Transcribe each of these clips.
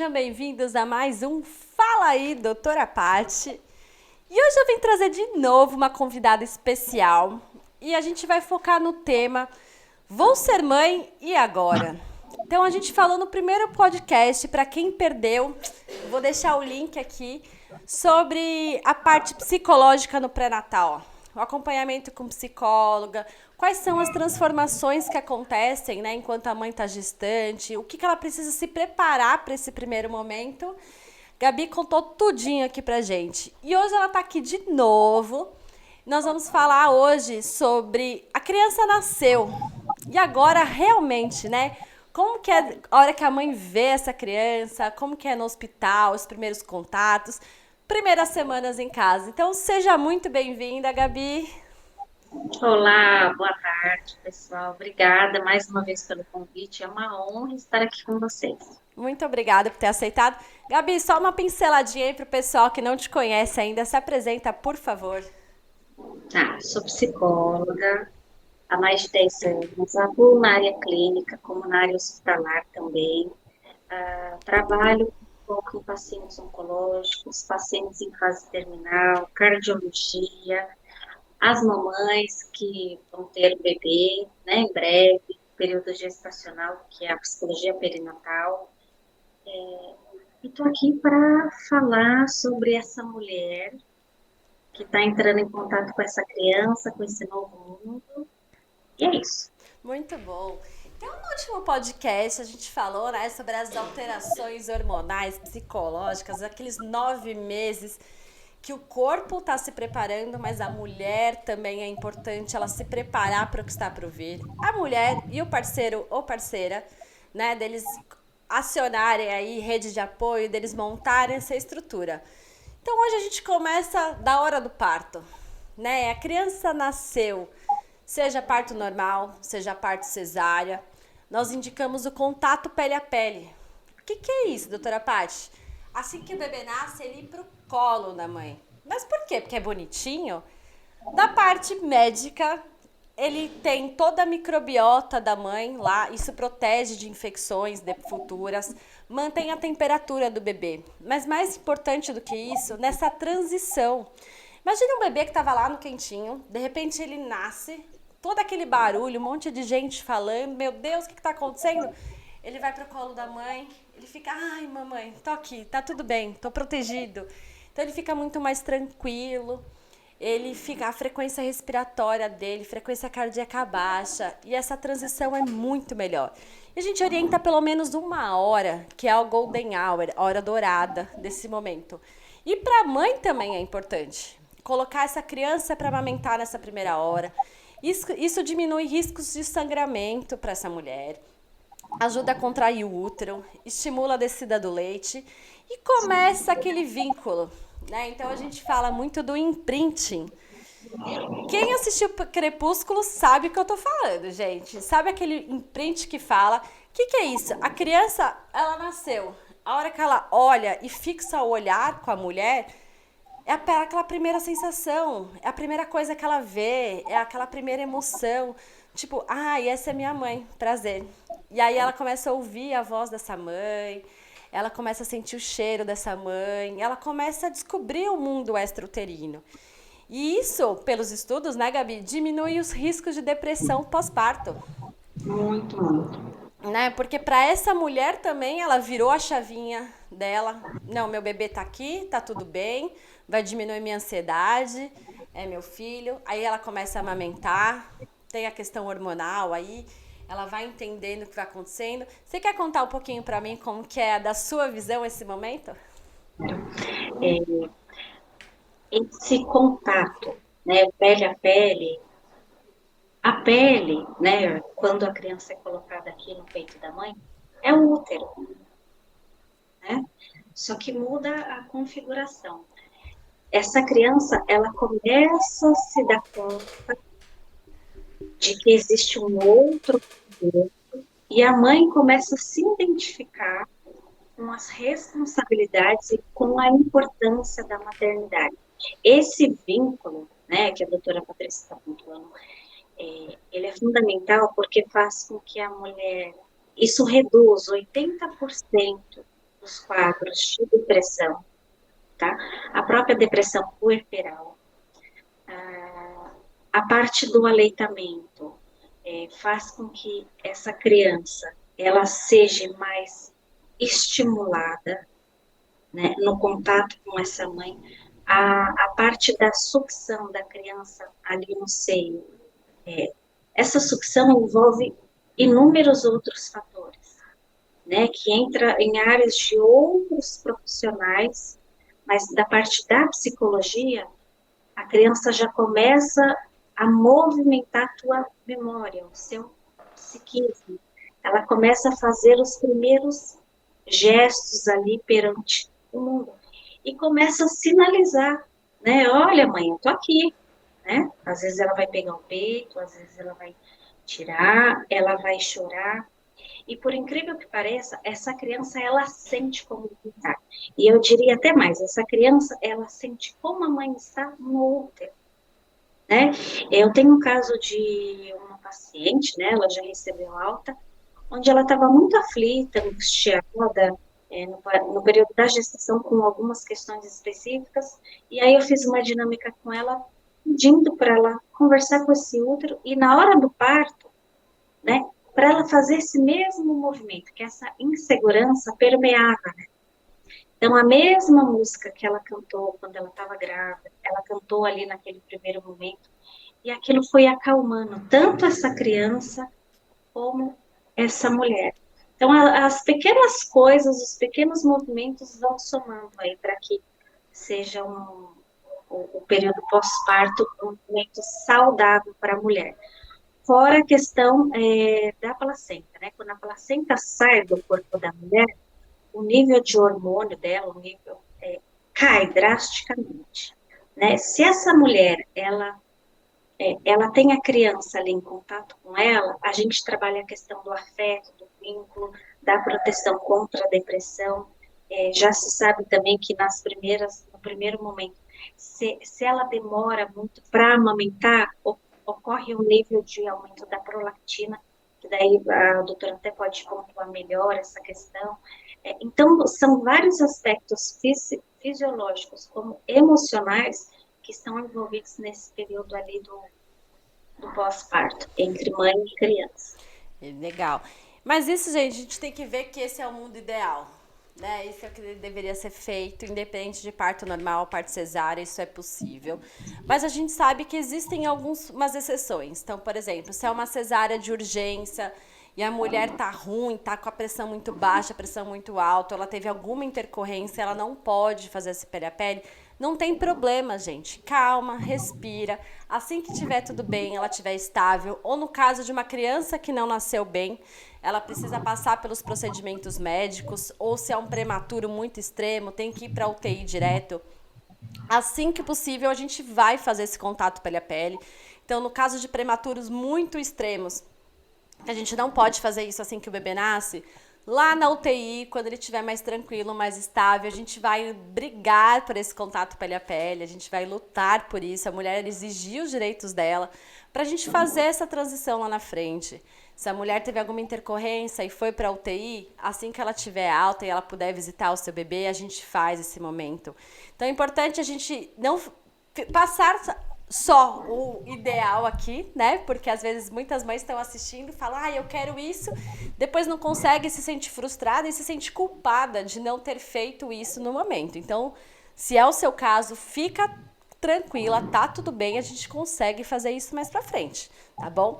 sejam bem-vindos a mais um Fala aí, doutora Paty. E hoje eu vim trazer de novo uma convidada especial e a gente vai focar no tema Vou ser mãe e agora? Então a gente falou no primeiro podcast, para quem perdeu, vou deixar o link aqui, sobre a parte psicológica no pré-natal. O acompanhamento com psicóloga, quais são as transformações que acontecem, né, enquanto a mãe está gestante, o que ela precisa se preparar para esse primeiro momento. Gabi contou tudinho aqui pra gente. E hoje ela tá aqui de novo. Nós vamos falar hoje sobre a criança nasceu. E agora realmente, né? Como que é a hora que a mãe vê essa criança, como que é no hospital, os primeiros contatos, primeiras semanas em casa. Então seja muito bem-vinda, Gabi. Olá, boa tarde, pessoal. Obrigada mais uma vez pelo convite. É uma honra estar aqui com vocês. Muito obrigada por ter aceitado. Gabi, só uma pinceladinha aí pro pessoal que não te conhece ainda. Se apresenta, por favor. Sou psicóloga há mais de 10 anos, atuo na área clínica, como na área hospitalar também. Trabalho um pouco em pacientes oncológicos, pacientes em fase terminal, cardiologia, as mamães que vão ter bebê, né, em breve, período gestacional, que é a psicologia perinatal. E estou aqui para falar sobre essa mulher que está entrando em contato com essa criança, com esse novo mundo. E é isso. Muito bom. Então, no último podcast, a gente falou, né, sobre as alterações hormonais, psicológicas, aqueles 9 meses que o corpo está se preparando, mas a mulher também é importante ela se preparar para o que está para vir. A mulher e o parceiro ou parceira, né, deles acionarem aí rede de apoio, deles montarem essa estrutura. Então, hoje a gente começa da hora do parto, né? A criança nasceu, seja parto normal, seja parto cesárea, nós indicamos o contato pele a pele. O que é isso, doutora Paty? Assim que o bebê nasce, ele ir pro colo da mãe. Mas por quê? Porque é bonitinho? Da parte médica, ele tem toda a microbiota da mãe lá, isso protege de infecções futuras, mantém a temperatura do bebê. Mas mais importante do que isso, nessa transição. Imagina um bebê que estava lá no quentinho, de repente ele nasce, todo aquele barulho, um monte de gente falando, meu Deus, o que está acontecendo? Ele vai pro colo da mãe, ele fica, ai mamãe, tô aqui, tá tudo bem, tô protegido. Então ele fica muito mais tranquilo, ele fica, a frequência respiratória dele, frequência cardíaca baixa, e essa transição é muito melhor. E a gente orienta pelo menos 1 hora, que é o golden hour, a hora dourada desse momento. E para a mãe também é importante colocar essa criança para amamentar nessa primeira hora. Isso diminui riscos de sangramento para essa mulher, ajuda a contrair o útero, estimula a descida do leite e começa aquele vínculo, né? Então a gente fala muito do imprinting. Quem assistiu Crepúsculo sabe o que eu tô falando, gente. Sabe aquele imprint que fala? O que é isso? A criança, ela nasceu. A hora que ela olha e fixa o olhar com a mulher, é aquela primeira sensação, é a primeira coisa que ela vê, é aquela primeira emoção. Tipo, essa é minha mãe, prazer. E aí ela começa a ouvir a voz dessa mãe, ela começa a sentir o cheiro dessa mãe, ela começa a descobrir o mundo extrauterino. E isso, pelos estudos, né, Gabi, diminui os riscos de depressão pós-parto, Muito, muito. né? Porque para essa mulher também ela virou a chavinha dela. Não, meu bebê tá aqui, tá tudo bem, vai diminuir minha ansiedade, é meu filho. Aí ela começa a amamentar, tem a questão hormonal aí, ela vai entendendo o que vai acontecendo. Você quer contar um pouquinho para mim como que é da sua visão esse momento? Esse contato, né, pele a pele, né, quando a criança é colocada aqui no peito da mãe, é o útero, né? Só que muda a configuração. Essa criança, ela começa a se dar conta de que existe um outro poder, e a mãe começa a se identificar com as responsabilidades e com a importância da maternidade. Esse vínculo, né, que a doutora Patrícia está pontuando, ele é fundamental porque faz com que a mulher, isso reduz 80% dos quadros de depressão, tá? A própria depressão puerperal, a parte do aleitamento faz com que essa criança ela seja mais estimulada, né, no contato com essa mãe, a parte da sucção da criança ali no seio. Essa sucção envolve inúmeros outros fatores, né, que entra em áreas de outros profissionais, mas da parte da psicologia, a criança já começa a movimentar a tua memória, o seu psiquismo. Ela começa a fazer os primeiros gestos ali perante o mundo e começa a sinalizar, né? Olha, mãe, eu tô aqui, né? Às vezes ela vai pegar o peito, às vezes ela vai tirar, ela vai chorar. E por incrível que pareça, essa criança ela sente como está. E eu diria até mais, essa criança ela sente como a mãe está no útero, né? Eu tenho um caso de uma paciente, né? Ela já recebeu alta, onde ela estava muito aflita, angustiada, no período da gestação, com algumas questões específicas, e aí eu fiz uma dinâmica com ela, pedindo para ela conversar com esse útero, e na hora do parto, né, para ela fazer esse mesmo movimento, que essa insegurança permeava, né? Então, a mesma música que ela cantou quando ela estava grávida, ela cantou ali naquele primeiro momento, e aquilo foi acalmando tanto essa criança como essa mulher. Então, as pequenas coisas, os pequenos movimentos vão somando aí para que seja o período pós-parto um momento saudável para a mulher. Fora a questão da placenta, né? Quando a placenta sai do corpo da mulher, o nível de hormônio dela, o nível cai drasticamente, né? Se essa mulher, ela tem a criança ali em contato com ela, a gente trabalha a questão do afeto, do vínculo, da proteção contra a depressão. Já se sabe também que no primeiro momento, se ela demora muito para amamentar, ocorre um nível de aumento da prolactina, que daí a doutora até pode pontuar melhor essa questão. Então, são vários aspectos fisiológicos como emocionais que estão envolvidos nesse período ali do pós-parto, entre mãe e criança. Legal. Mas isso, gente, a gente tem que ver que esse é o mundo ideal, né? Isso é o que deveria ser feito, independente de parto normal, parto cesárea, isso é possível. Mas a gente sabe que existem algumas exceções. Então, por exemplo, se é uma cesárea de urgência e a mulher tá ruim, tá com a pressão muito baixa, a pressão muito alta, ela teve alguma intercorrência, ela não pode fazer esse pele-a-pele, não tem problema, gente. Calma, respira. Assim que tiver tudo bem, ela tiver estável, ou no caso de uma criança que não nasceu bem, ela precisa passar pelos procedimentos médicos, ou se é um prematuro muito extremo, tem que ir para UTI direto. Assim que possível, a gente vai fazer esse contato pele a pele. Então, no caso de prematuros muito extremos, a gente não pode fazer isso assim que o bebê nasce. Lá na UTI, quando ele estiver mais tranquilo, mais estável, a gente vai brigar por esse contato pele a pele, a gente vai lutar por isso, a mulher exigir os direitos dela, para a gente fazer essa transição lá na frente. Se a mulher teve alguma intercorrência e foi para a UTI, assim que ela tiver alta e ela puder visitar o seu bebê, a gente faz esse momento. Então é importante a gente não passar só o ideal aqui, né? Porque às vezes muitas mães estão assistindo e falam, ah, eu quero isso, depois não consegue, se sente frustrada e se sente culpada de não ter feito isso no momento. Então, se é o seu caso, fica tranquila, tá tudo bem, a gente consegue fazer isso mais pra frente, tá bom?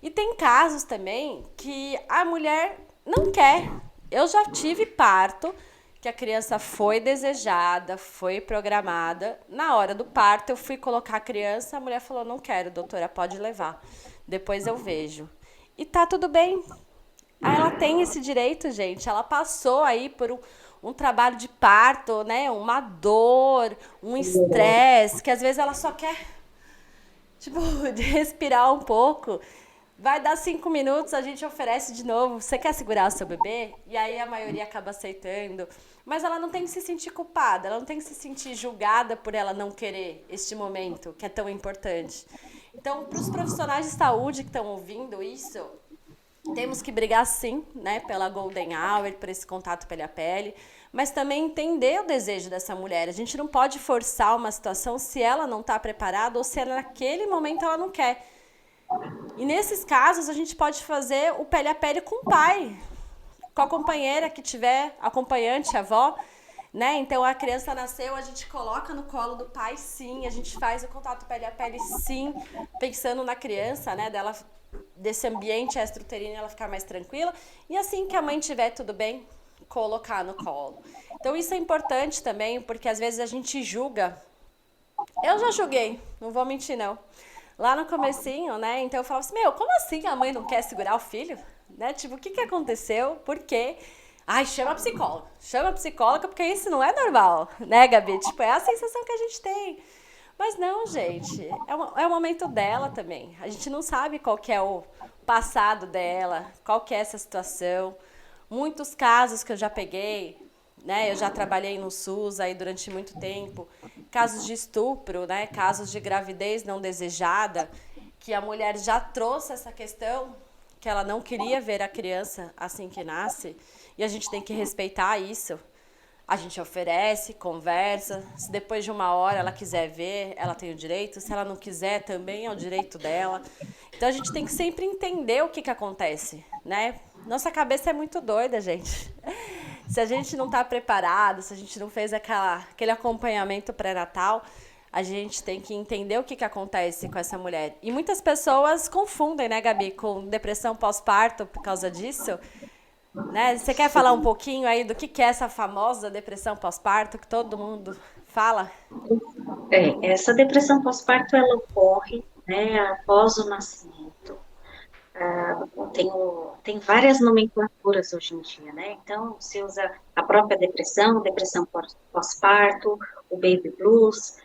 E tem casos também que a mulher não quer. Eu já tive parto que a criança foi desejada, foi programada. Na hora do parto, eu fui colocar a criança, a mulher falou: "Não quero, doutora, pode levar. Depois eu vejo". E tá tudo bem. Ela tem esse direito, gente. Ela passou aí por um trabalho de parto, né? Uma dor, um estresse, que às vezes ela só quer, tipo, de respirar um pouco. Vai dar 5 minutos, a gente oferece de novo. Você quer segurar o seu bebê? E aí a maioria acaba aceitando. Mas ela não tem que se sentir culpada, ela não tem que se sentir julgada por ela não querer este momento que é tão importante. Então, para os profissionais de saúde que estão ouvindo isso, Temos que brigar sim, né, pela golden hour, por esse contato pele a pele, mas também entender o desejo dessa mulher. A gente não pode forçar uma situação se ela não está preparada ou se ela, naquele momento ela não quer. E nesses casos a gente pode fazer o pele a pele com o pai, com a companheira que tiver, acompanhante, avó, né? Então a criança nasceu, a gente coloca no colo do pai, sim, a gente faz o contato pele a pele, sim, pensando na criança, né? Dela, desse ambiente extrauterino, ela ficar mais tranquila. E assim que a mãe tiver tudo bem, colocar no colo. Então isso é importante também, porque às vezes a gente julga. Eu já julguei, não vou mentir não. Lá no comecinho, né? Então eu falava assim, meu, como assim a mãe não quer segurar o filho? Né? Tipo, o que que aconteceu? Por quê? Ai, chama a psicóloga, porque isso não é normal, né, Gabi? Tipo, é a sensação que a gente tem. Mas não, gente, é o momento dela também. A gente não sabe qual que é o passado dela, qual que é essa situação. Muitos casos que eu já peguei, né? Eu já trabalhei no SUS aí durante muito tempo, casos de estupro, né? Casos de gravidez não desejada, que a mulher já trouxe essa questão que ela não queria ver a criança assim que nasce, e a gente tem que respeitar isso. A gente oferece, conversa. Se depois de uma hora ela quiser ver, ela tem o direito. Se ela não quiser, também é o direito dela. Então a gente tem que sempre entender o que, que acontece, né? Nossa cabeça é muito doida, gente. Se a gente não está preparado, se a gente não fez aquele acompanhamento pré-natal, a gente tem que entender o que, que acontece com essa mulher. E muitas pessoas confundem, né, Gabi, com depressão pós-parto por causa disso. Né? Você quer falar um Sim. pouquinho aí do que é essa famosa depressão pós-parto que todo mundo fala? Essa depressão pós-parto, ela ocorre, né, após o nascimento. Tem várias nomenclaturas hoje em dia, né? Então, se usa a própria depressão pós-parto, o baby blues,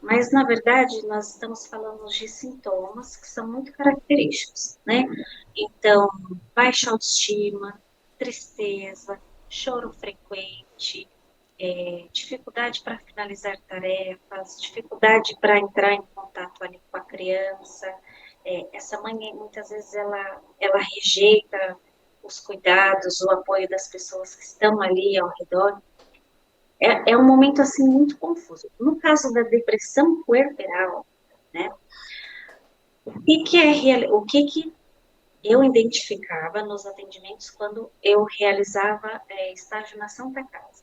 mas, na verdade, nós estamos falando de sintomas que são muito característicos, né? Então, baixa autoestima, tristeza, choro frequente, dificuldade para finalizar tarefas, dificuldade para entrar em contato ali com a criança. Essa mãe, muitas vezes, ela rejeita os cuidados, o apoio das pessoas que estão ali ao redor. É um momento, assim, muito confuso. No caso da depressão puerperal, né, o que eu identificava nos atendimentos quando eu realizava estágio na Santa Casa?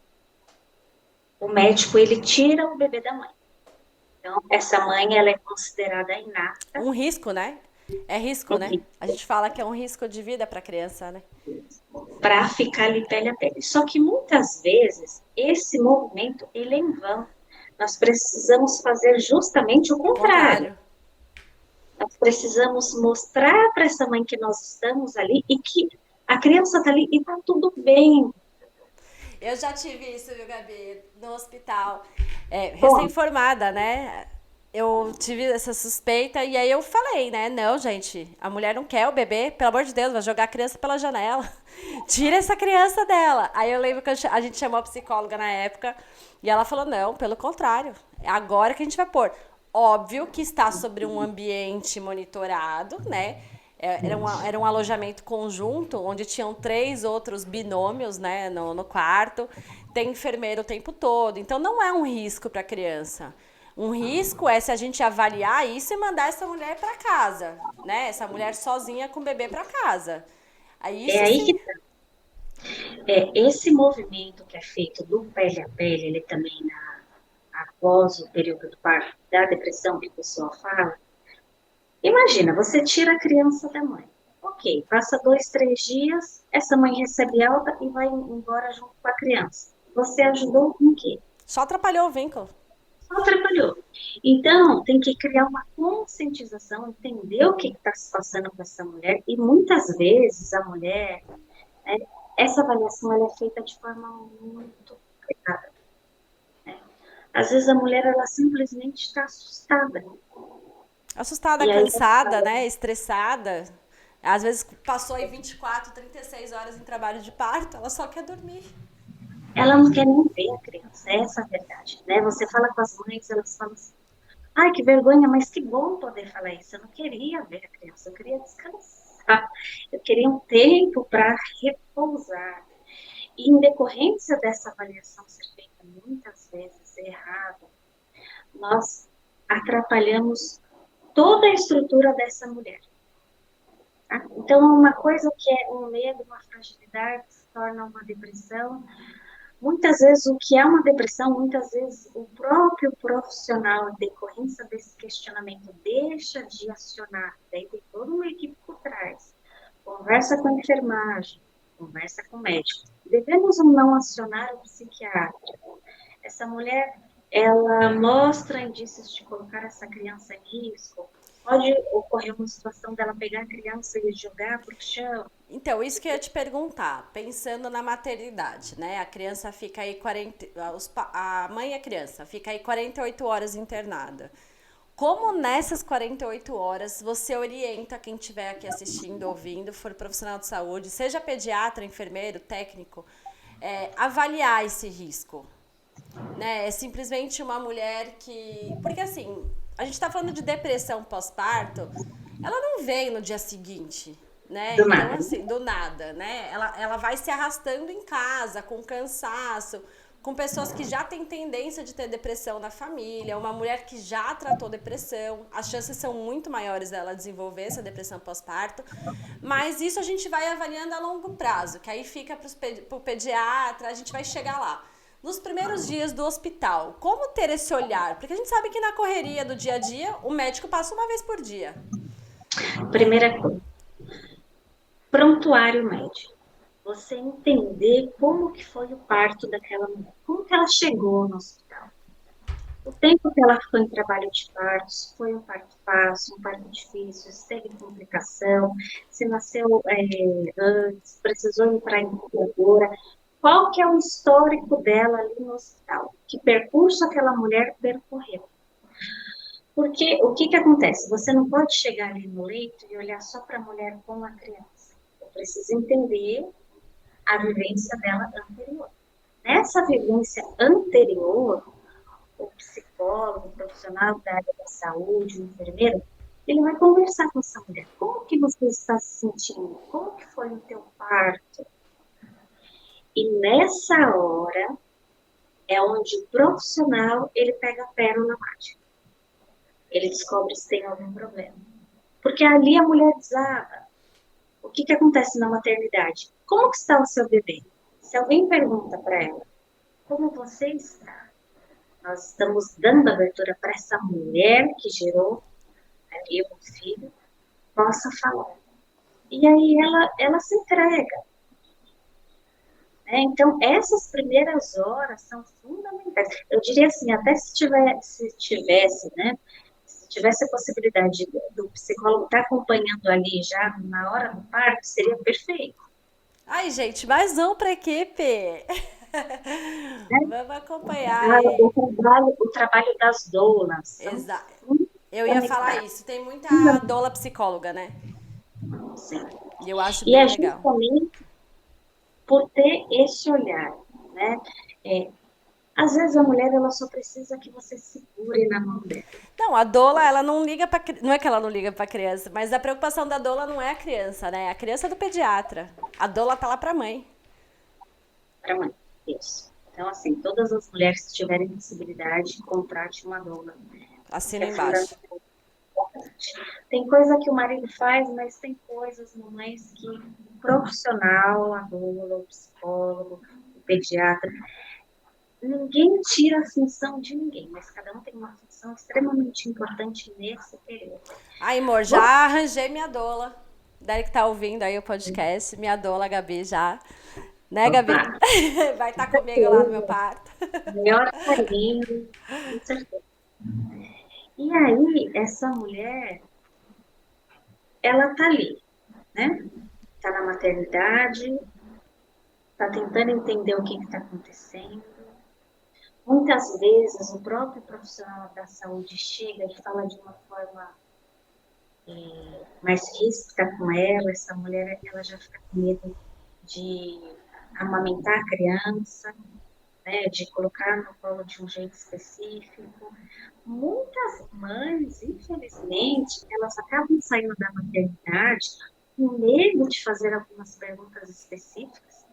O médico, ele tira o bebê da mãe. Então, essa mãe, ela é considerada inapta Um risco, né? É risco, né? A gente fala que é um risco de vida para a criança, né? para ficar ali pele a pele. Só que muitas vezes esse movimento ele é em vão. Nós precisamos fazer justamente o contrário. Contrário. Nós precisamos mostrar para essa mãe que nós estamos ali e que a criança está ali e está tudo bem. Eu já tive isso, viu, Gabi, no hospital. Bom, Recém-formada, né? Eu tive essa suspeita e aí eu falei, né? Não, gente, a mulher não quer o bebê, pelo amor de Deus, vai jogar a criança pela janela. Tira essa criança dela. Aí eu lembro que a gente chamou a psicóloga na época e ela falou: não, pelo contrário, é agora que a gente vai pôr. Óbvio que está sobre um ambiente monitorado, né? Era um alojamento conjunto, onde tinham 3 outros binômios, né, no quarto. Tem enfermeiro o tempo todo. Então, não é um risco para a criança. Um risco é se a gente avaliar isso e mandar essa mulher para casa, né? Essa mulher sozinha com o bebê para casa. Aí, é isso aí que sim. esse movimento que é feito do pele a pele, ele também após o período do parto, da depressão que a pessoa fala. Imagina, você tira a criança da mãe. Ok, passa 2, 3 dias, essa mãe recebe alta e vai embora junto com a criança. Você ajudou em quê? Só atrapalhou o vínculo. Só atrapalhou. Então, tem que criar uma conscientização, entender o que está se passando com essa mulher. E muitas vezes a mulher, né, essa avaliação ela é feita de forma muito errada. Né? Às vezes a mulher ela simplesmente está assustada. Assustada, E aí cansada, né? Estressada. Às vezes passou aí 24, 36 horas em trabalho de parto, ela só quer dormir. ela não quer nem ver a criança, essa é a verdade. Né? Você fala com as mães, elas falam assim, ai, que vergonha, mas que bom poder falar isso. Eu não queria ver a criança, eu queria descansar. Eu queriam tempo para repousar. E em decorrência dessa avaliação ser feita muitas vezes errada, nós atrapalhamos toda a estrutura dessa mulher. Tá? Então, uma coisa que é um medo, uma fragilidade, se torna uma depressão. Muitas vezes, o que é uma depressão, muitas vezes o próprio profissional, em decorrência desse questionamento, deixa de acionar. Daí tem toda uma equipe por trás. Conversa com a enfermagem, conversa com o médico. Devemos ou não acionar o psiquiatra? Essa mulher, ela mostra indícios de colocar essa criança em risco. Pode ocorrer uma situação dela pegar a criança e jogar para o chão. Então, isso que eu ia te perguntar, pensando na maternidade, né? A criança fica aí 40, a mãe e a criança fica aí 48 horas internada. Como nessas 48 horas você orienta quem estiver aqui assistindo, ouvindo, for profissional de saúde, seja pediatra, enfermeiro, técnico, avaliar esse risco? Né? É simplesmente uma mulher que. Porque assim, a gente tá falando de depressão pós-parto, ela não veio no dia seguinte, né? Do Então, nada. assim, do nada, né? Ela vai se arrastando em casa, com cansaço, com pessoas que já têm tendência de ter depressão na família, uma mulher que já tratou depressão, as chances são muito maiores dela desenvolver essa depressão pós-parto, mas isso a gente vai avaliando a longo prazo, que aí fica para o pediatra, a gente vai chegar lá. Nos primeiros dias do hospital, como ter esse olhar? Porque a gente sabe que na correria do dia a dia, o médico passa uma vez por dia, né? Primeira coisa, prontuário médico. Você entender como que foi o parto daquela mulher, como que ela chegou no hospital. O tempo que ela ficou em trabalho de parto, se foi um parto fácil, um parto difícil, se teve complicação, se nasceu antes, precisou ir para a incubadora, qual que é o histórico dela ali no hospital, que percurso aquela mulher percorreu. Porque o que acontece? Você não pode chegar ali no leito e olhar só para a mulher com a criança. Você precisa entender a vivência dela anterior. Nessa vivência anterior, o psicólogo, o profissional da área da saúde, o enfermeiro, ele vai conversar com essa mulher. Como que você está se sentindo? Como que foi o teu parto? E nessa hora é onde o profissional, ele pega a pérola mágica. Ele descobre se tem algum problema. Porque ali a mulher desaba. O que acontece na maternidade? Como que está o seu bebê? Se alguém pergunta para ela, como você está? Nós estamos dando abertura para essa mulher que gerou ali um filho, possa falar. E aí ela se entrega. Né? Então, essas primeiras horas são fundamentais. Eu diria assim, até se tivesse, né? Se tivesse a possibilidade do psicólogo estar acompanhando ali já na hora do parto, seria perfeito. Ai, gente, mais um pra equipe! Né? Vamos acompanhar aí. O trabalho das doulas são Exa Eu ia falar fundamentais. isso. Tem muita doula psicóloga, né? Sim. E eu acho E bem é legal. justamente por ter esse olhar, né? É, às vezes a mulher ela só precisa que você segure na mão dela. Não, a doula, ela não liga pra... Não é que ela não liga pra criança, mas a preocupação da doula não é a criança, né? A criança é do pediatra. A doula tá lá pra mãe. Para mãe. Isso. Então, assim, todas as mulheres que tiverem possibilidade, contrate uma doula. Porque Assina é embaixo. fundamental. Tem coisa que o marido faz, mas tem coisas, mamães, que o profissional, a doula, o psicólogo, o pediatra, ninguém tira a função de ninguém, mas cada um tem uma função extremamente importante nesse período. Ai, amor, já Bom, arranjei minha doula. Daí que tá ouvindo aí o podcast, minha doula, Gabi, já. Né, opa, Gabi? Vai estar comigo lá no meu parto. melhor carinho, com certeza. E aí, essa mulher, ela tá ali, né? Tá na maternidade, tá tentando entender o que está acontecendo. Muitas vezes, o próprio profissional da saúde chega e fala de uma forma mais ríspida com ela, essa mulher ela já fica com medo de amamentar a criança, né, de colocar no colo de um jeito específico. Muitas mães, infelizmente, elas acabam saindo da maternidade com medo de fazer algumas perguntas específicas,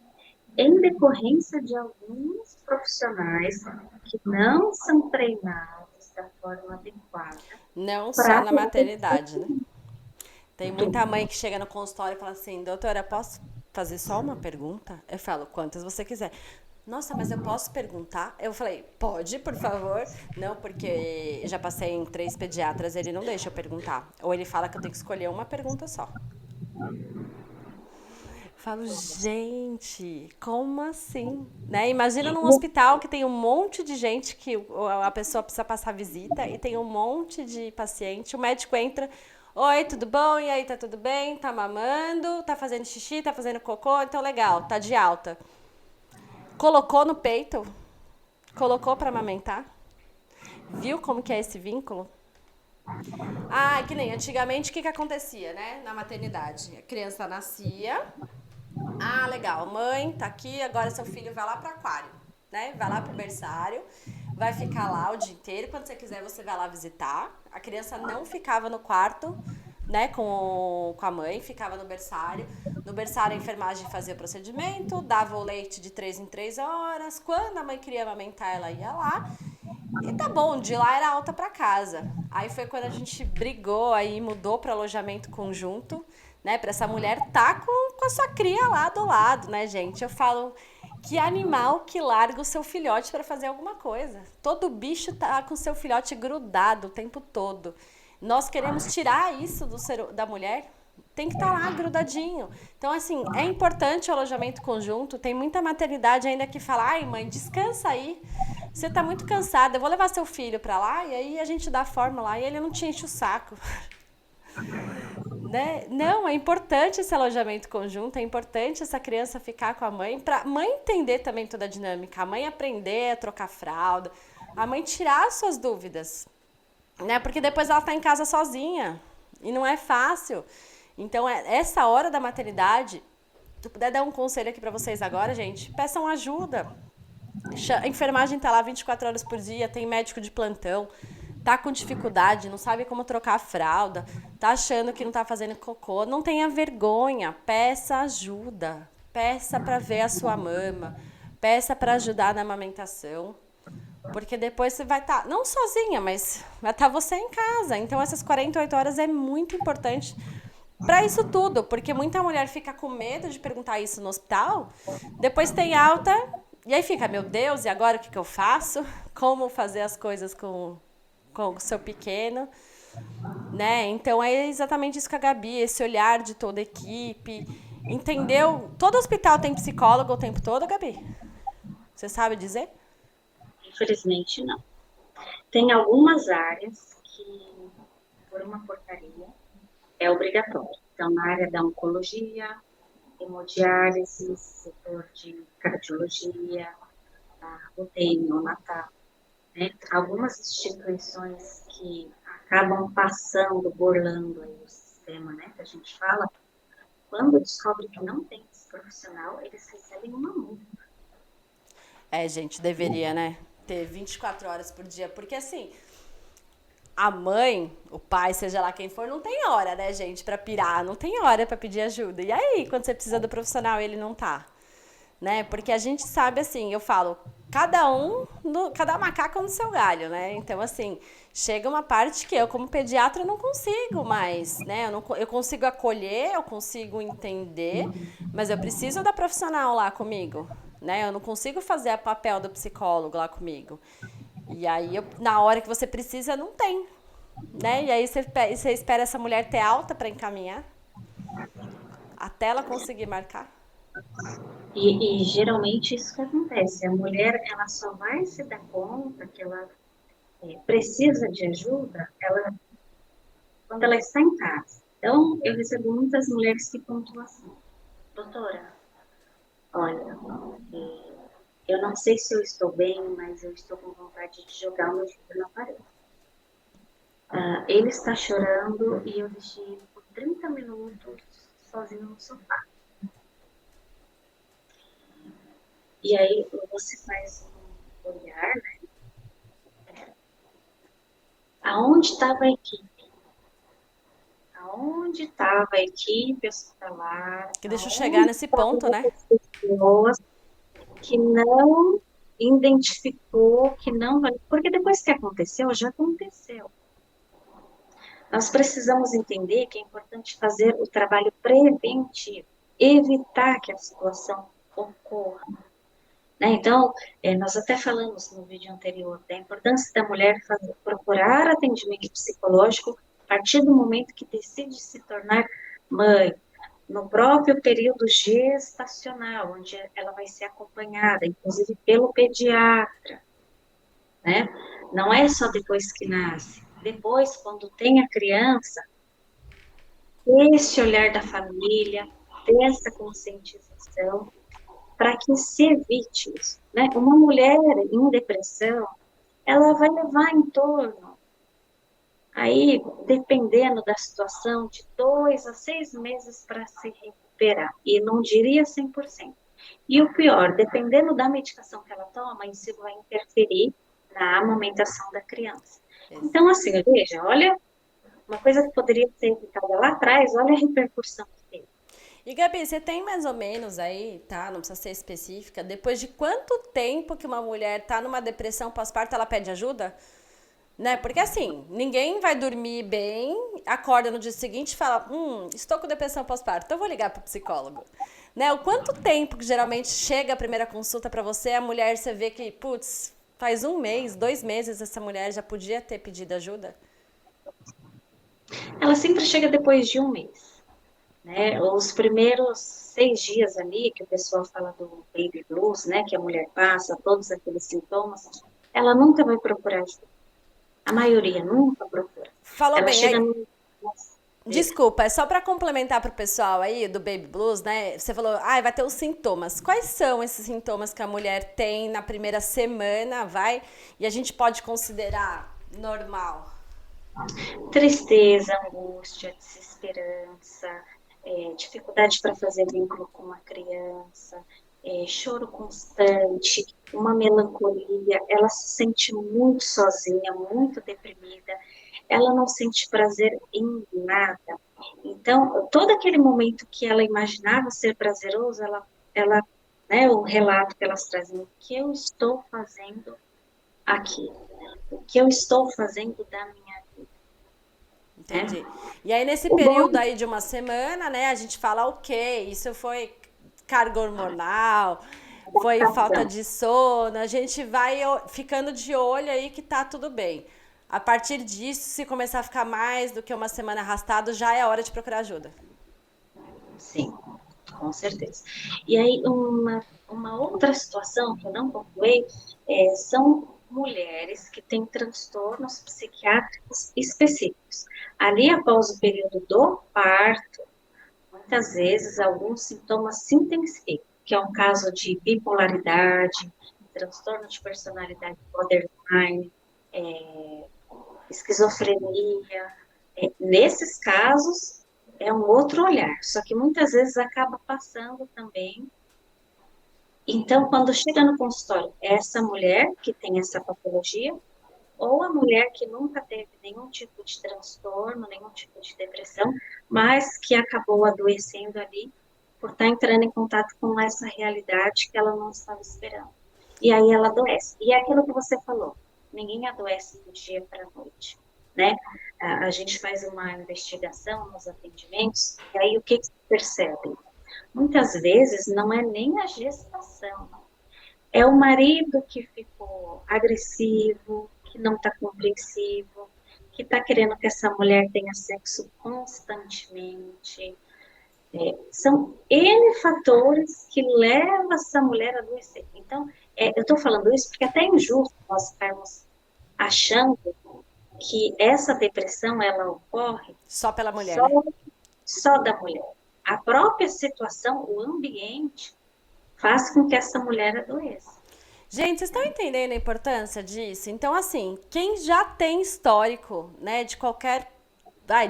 em decorrência de alguns profissionais que não são treinados da forma adequada Não só para na poder maternidade, né? Tem muita mãe que chega no consultório e fala assim, doutora, posso fazer só uma pergunta? Eu falo, quantas você quiser. Nossa, mas eu posso perguntar? Eu falei, pode, por favor. Não, porque já passei em 3 pediatras, ele não deixa eu perguntar. Ou ele fala que eu tenho que escolher uma pergunta só. Falo, gente, como assim? Né? Imagina num hospital que tem um monte de gente que a pessoa precisa passar visita e tem um monte de paciente. O médico entra, oi, tudo bom? E aí, tá tudo bem? Tá mamando? Tá fazendo xixi? Tá fazendo cocô? Então, legal, tá de alta. Colocou no peito? Colocou pra amamentar? Viu como que é esse vínculo? Ah, que nem antigamente o que acontecia, né? Na maternidade. A criança nascia, ah, legal. Mãe, tá aqui, agora seu filho vai lá pro aquário, né? Vai lá pro berçário, vai ficar lá o dia inteiro. Quando você quiser, você vai lá visitar. A criança não ficava no quarto, né, com a mãe, ficava no berçário. No berçário, a enfermagem fazia o procedimento, dava o leite de 3 em 3 horas. Quando a mãe queria amamentar, ela ia lá. E tá bom, de lá era alta pra casa. Aí foi quando a gente brigou, aí mudou para alojamento conjunto, né? Pra essa mulher tá com a sua cria lá do lado, né, gente? Eu falo, que animal que larga o seu filhote para fazer alguma coisa. Todo bicho tá com seu filhote grudado o tempo todo. Nós queremos tirar isso da mulher. Tem que estar lá grudadinho. Então, assim, é importante o alojamento conjunto. Tem muita maternidade ainda que fala: ai, mãe, descansa aí. Você tá muito cansada, eu vou levar seu filho pra lá e aí a gente dá forma lá e ele não te enche o saco. Né? Não, é importante esse alojamento conjunto, é importante essa criança ficar com a mãe, pra mãe entender também toda a dinâmica, a mãe aprender a trocar fralda, a mãe tirar as suas dúvidas, né? Porque depois ela tá em casa sozinha e não é fácil. Então, essa hora da maternidade, se eu puder dar um conselho aqui pra vocês agora, gente, peçam ajuda. A enfermagem tá lá 24 horas por dia, tem médico de plantão, tá com dificuldade, não sabe como trocar a fralda, tá achando que não tá fazendo cocô, não tenha vergonha, peça ajuda, peça para ver a sua mama, peça para ajudar na amamentação, porque depois você vai estar, não sozinha, mas vai estar você em casa. Então essas 48 horas é muito importante para isso tudo, porque muita mulher fica com medo de perguntar isso no hospital, depois tem alta e aí fica, meu Deus, e agora o que eu faço? Como fazer as coisas com o seu pequeno, né? Então é exatamente isso que a Gabi, esse olhar de toda a equipe, entendeu? Todo hospital tem psicólogo o tempo todo, Gabi? Você sabe dizer? infelizmente não. Tem algumas áreas que, por uma portaria, é obrigatório. Então, na área da oncologia, hemodiálise, setor de cardiologia, a UTI neonatal, né? Algumas instituições que acabam passando, burlando aí o sistema, né, que a gente fala, quando descobre que não tem esse profissional, eles recebem uma multa. É, gente, deveria, né? Ter 24 horas por dia, porque assim, a mãe, o pai, seja lá quem for, não tem hora, né, gente, pra pirar, não tem hora pra pedir ajuda. E aí, quando você precisa do profissional, ele não tá, né? Porque a gente sabe assim, eu falo, cada macaco no seu galho, né? Então assim, chega uma parte que eu como pediatra não consigo mais, né? Eu consigo acolher, eu consigo entender, mas eu preciso da profissional lá comigo, né? Eu não consigo fazer o papel do psicólogo lá comigo. E aí, na hora que você precisa, não tem, né? E aí você espera essa mulher ter alta para encaminhar, até ela conseguir marcar. E geralmente isso que acontece, a mulher ela só vai se dar conta que ela precisa de ajuda quando ela está em casa. Então, eu recebo muitas mulheres que pontuam assim, doutora, olha, eu não sei se eu estou bem, mas eu estou com vontade de jogar o meu filho na parede. Ele está chorando e eu deixei ele por 30 minutos sozinho no sofá. E aí você faz um olhar, né? Aonde estava a equipe? Onde estava a equipe hospitalar? Que deixa eu chegar Onde nesse estavam ponto, né? essas pessoas que não identificou, que não... Porque depois que aconteceu, já aconteceu. Nós precisamos entender que é importante fazer o trabalho preventivo, evitar que a situação ocorra. Né? Então, nós até falamos no vídeo anterior da importância da mulher procurar atendimento psicológico a partir do momento que decide se tornar mãe, no próprio período gestacional, onde ela vai ser acompanhada, inclusive pelo pediatra, né? Não é só depois que nasce. Depois, quando tem a criança, esse olhar da família, ter essa conscientização, para que se evite isso, né? Uma mulher em depressão, ela vai levar em torno, aí, dependendo da situação, de 2 a 6 meses para se recuperar, e não diria 100%. E o pior, dependendo da medicação que ela toma, isso vai interferir na amamentação da criança. Então, assim, veja, olha, uma coisa que poderia ser evitada lá atrás, olha a repercussão que teve. E Gabi, você tem mais ou menos aí, tá? Não precisa ser específica. Depois de quanto tempo que uma mulher tá numa depressão pós-parto, ela pede ajuda? Né? Porque assim, ninguém vai dormir bem, acorda no dia seguinte e fala, estou com depressão pós-parto, então eu vou ligar pro psicólogo. Né? O quanto tempo que geralmente chega a primeira consulta pra você, a mulher, você vê que, putz, faz 1 mês, 2 meses essa mulher já podia ter pedido ajuda? Ela sempre chega depois de 1 mês. Né? Os primeiros 6 dias ali, que o pessoal fala do baby blues, né? Que a mulher passa, todos aqueles sintomas, ela nunca vai procurar ajuda. A maioria nunca procura. Falou Ela bem, chega aí, no... desculpa, é só pra complementar pro pessoal aí do Baby Blues, né? Você falou, vai ter os sintomas. Quais são esses sintomas que a mulher tem na primeira semana, vai? E a gente pode considerar normal? Tristeza, angústia, desesperança, dificuldade para fazer vínculo com a criança, choro constante, uma melancolia, ela se sente muito sozinha, muito deprimida, ela não sente prazer em nada. Então, todo aquele momento que ela imaginava ser prazeroso, ela né, o relato que elas trazem, o que eu estou fazendo aqui? O que eu estou fazendo da minha vida? Entendi. Né? E aí, nesse O bom período aí de uma semana, né, a gente fala, ok, isso foi carga hormonal, da foi falta razão. de sono, a gente vai ficando de olho aí que tá tudo bem. A partir disso, se começar a ficar mais do que uma semana arrastado, já é hora de procurar ajuda. Sim, com certeza. E aí, uma outra situação que eu não pontuei são mulheres que têm transtornos psiquiátricos específicos. Ali, após o período do parto, muitas vezes alguns sintomas se intensificam, que é um caso de bipolaridade, transtorno de personalidade borderline, esquizofrenia. Nesses casos, é um outro olhar, só que muitas vezes acaba passando também. Então, quando chega no consultório, é essa mulher que tem essa patologia, ou a mulher que nunca teve nenhum tipo de transtorno, nenhum tipo de depressão, mas que acabou adoecendo ali por estar entrando em contato com essa realidade que ela não estava esperando. E aí ela adoece. E é aquilo que você falou, ninguém adoece do dia para a noite, né? A gente faz uma investigação nos atendimentos, e aí o que se percebe? Muitas vezes não é nem a gestação, é o marido que ficou agressivo, que não está compreensivo, que está querendo que essa mulher tenha sexo constantemente. São N fatores que levam essa mulher a adoecer. Então, eu estou falando isso porque até é injusto nós estarmos achando que essa depressão ela ocorre Só pela mulher, só, né? só da mulher. A própria situação, o ambiente, faz com que essa mulher adoeça. Gente, vocês estão entendendo a importância disso? Então, assim, quem já tem histórico, né, de qualquer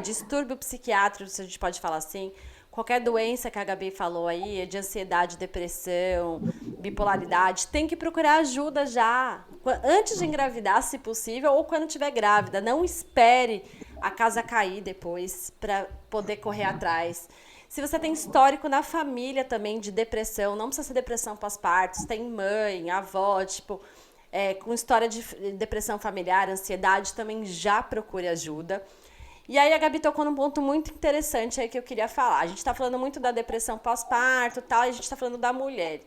distúrbio psiquiátrico, se a gente pode falar assim, qualquer doença que a Gabi falou aí, de ansiedade, depressão, bipolaridade, tem que procurar ajuda já, antes de engravidar, se possível, ou quando estiver grávida. Não espere a casa cair depois para poder correr atrás. Se você tem histórico na família também de depressão, não precisa ser depressão pós-parto, se tem mãe, avó, tipo, com história de depressão familiar, ansiedade, também já procure ajuda. E aí a Gabi tocou num ponto muito interessante aí que eu queria falar. A gente tá falando muito da depressão pós-parto e tal, e a gente tá falando da mulher.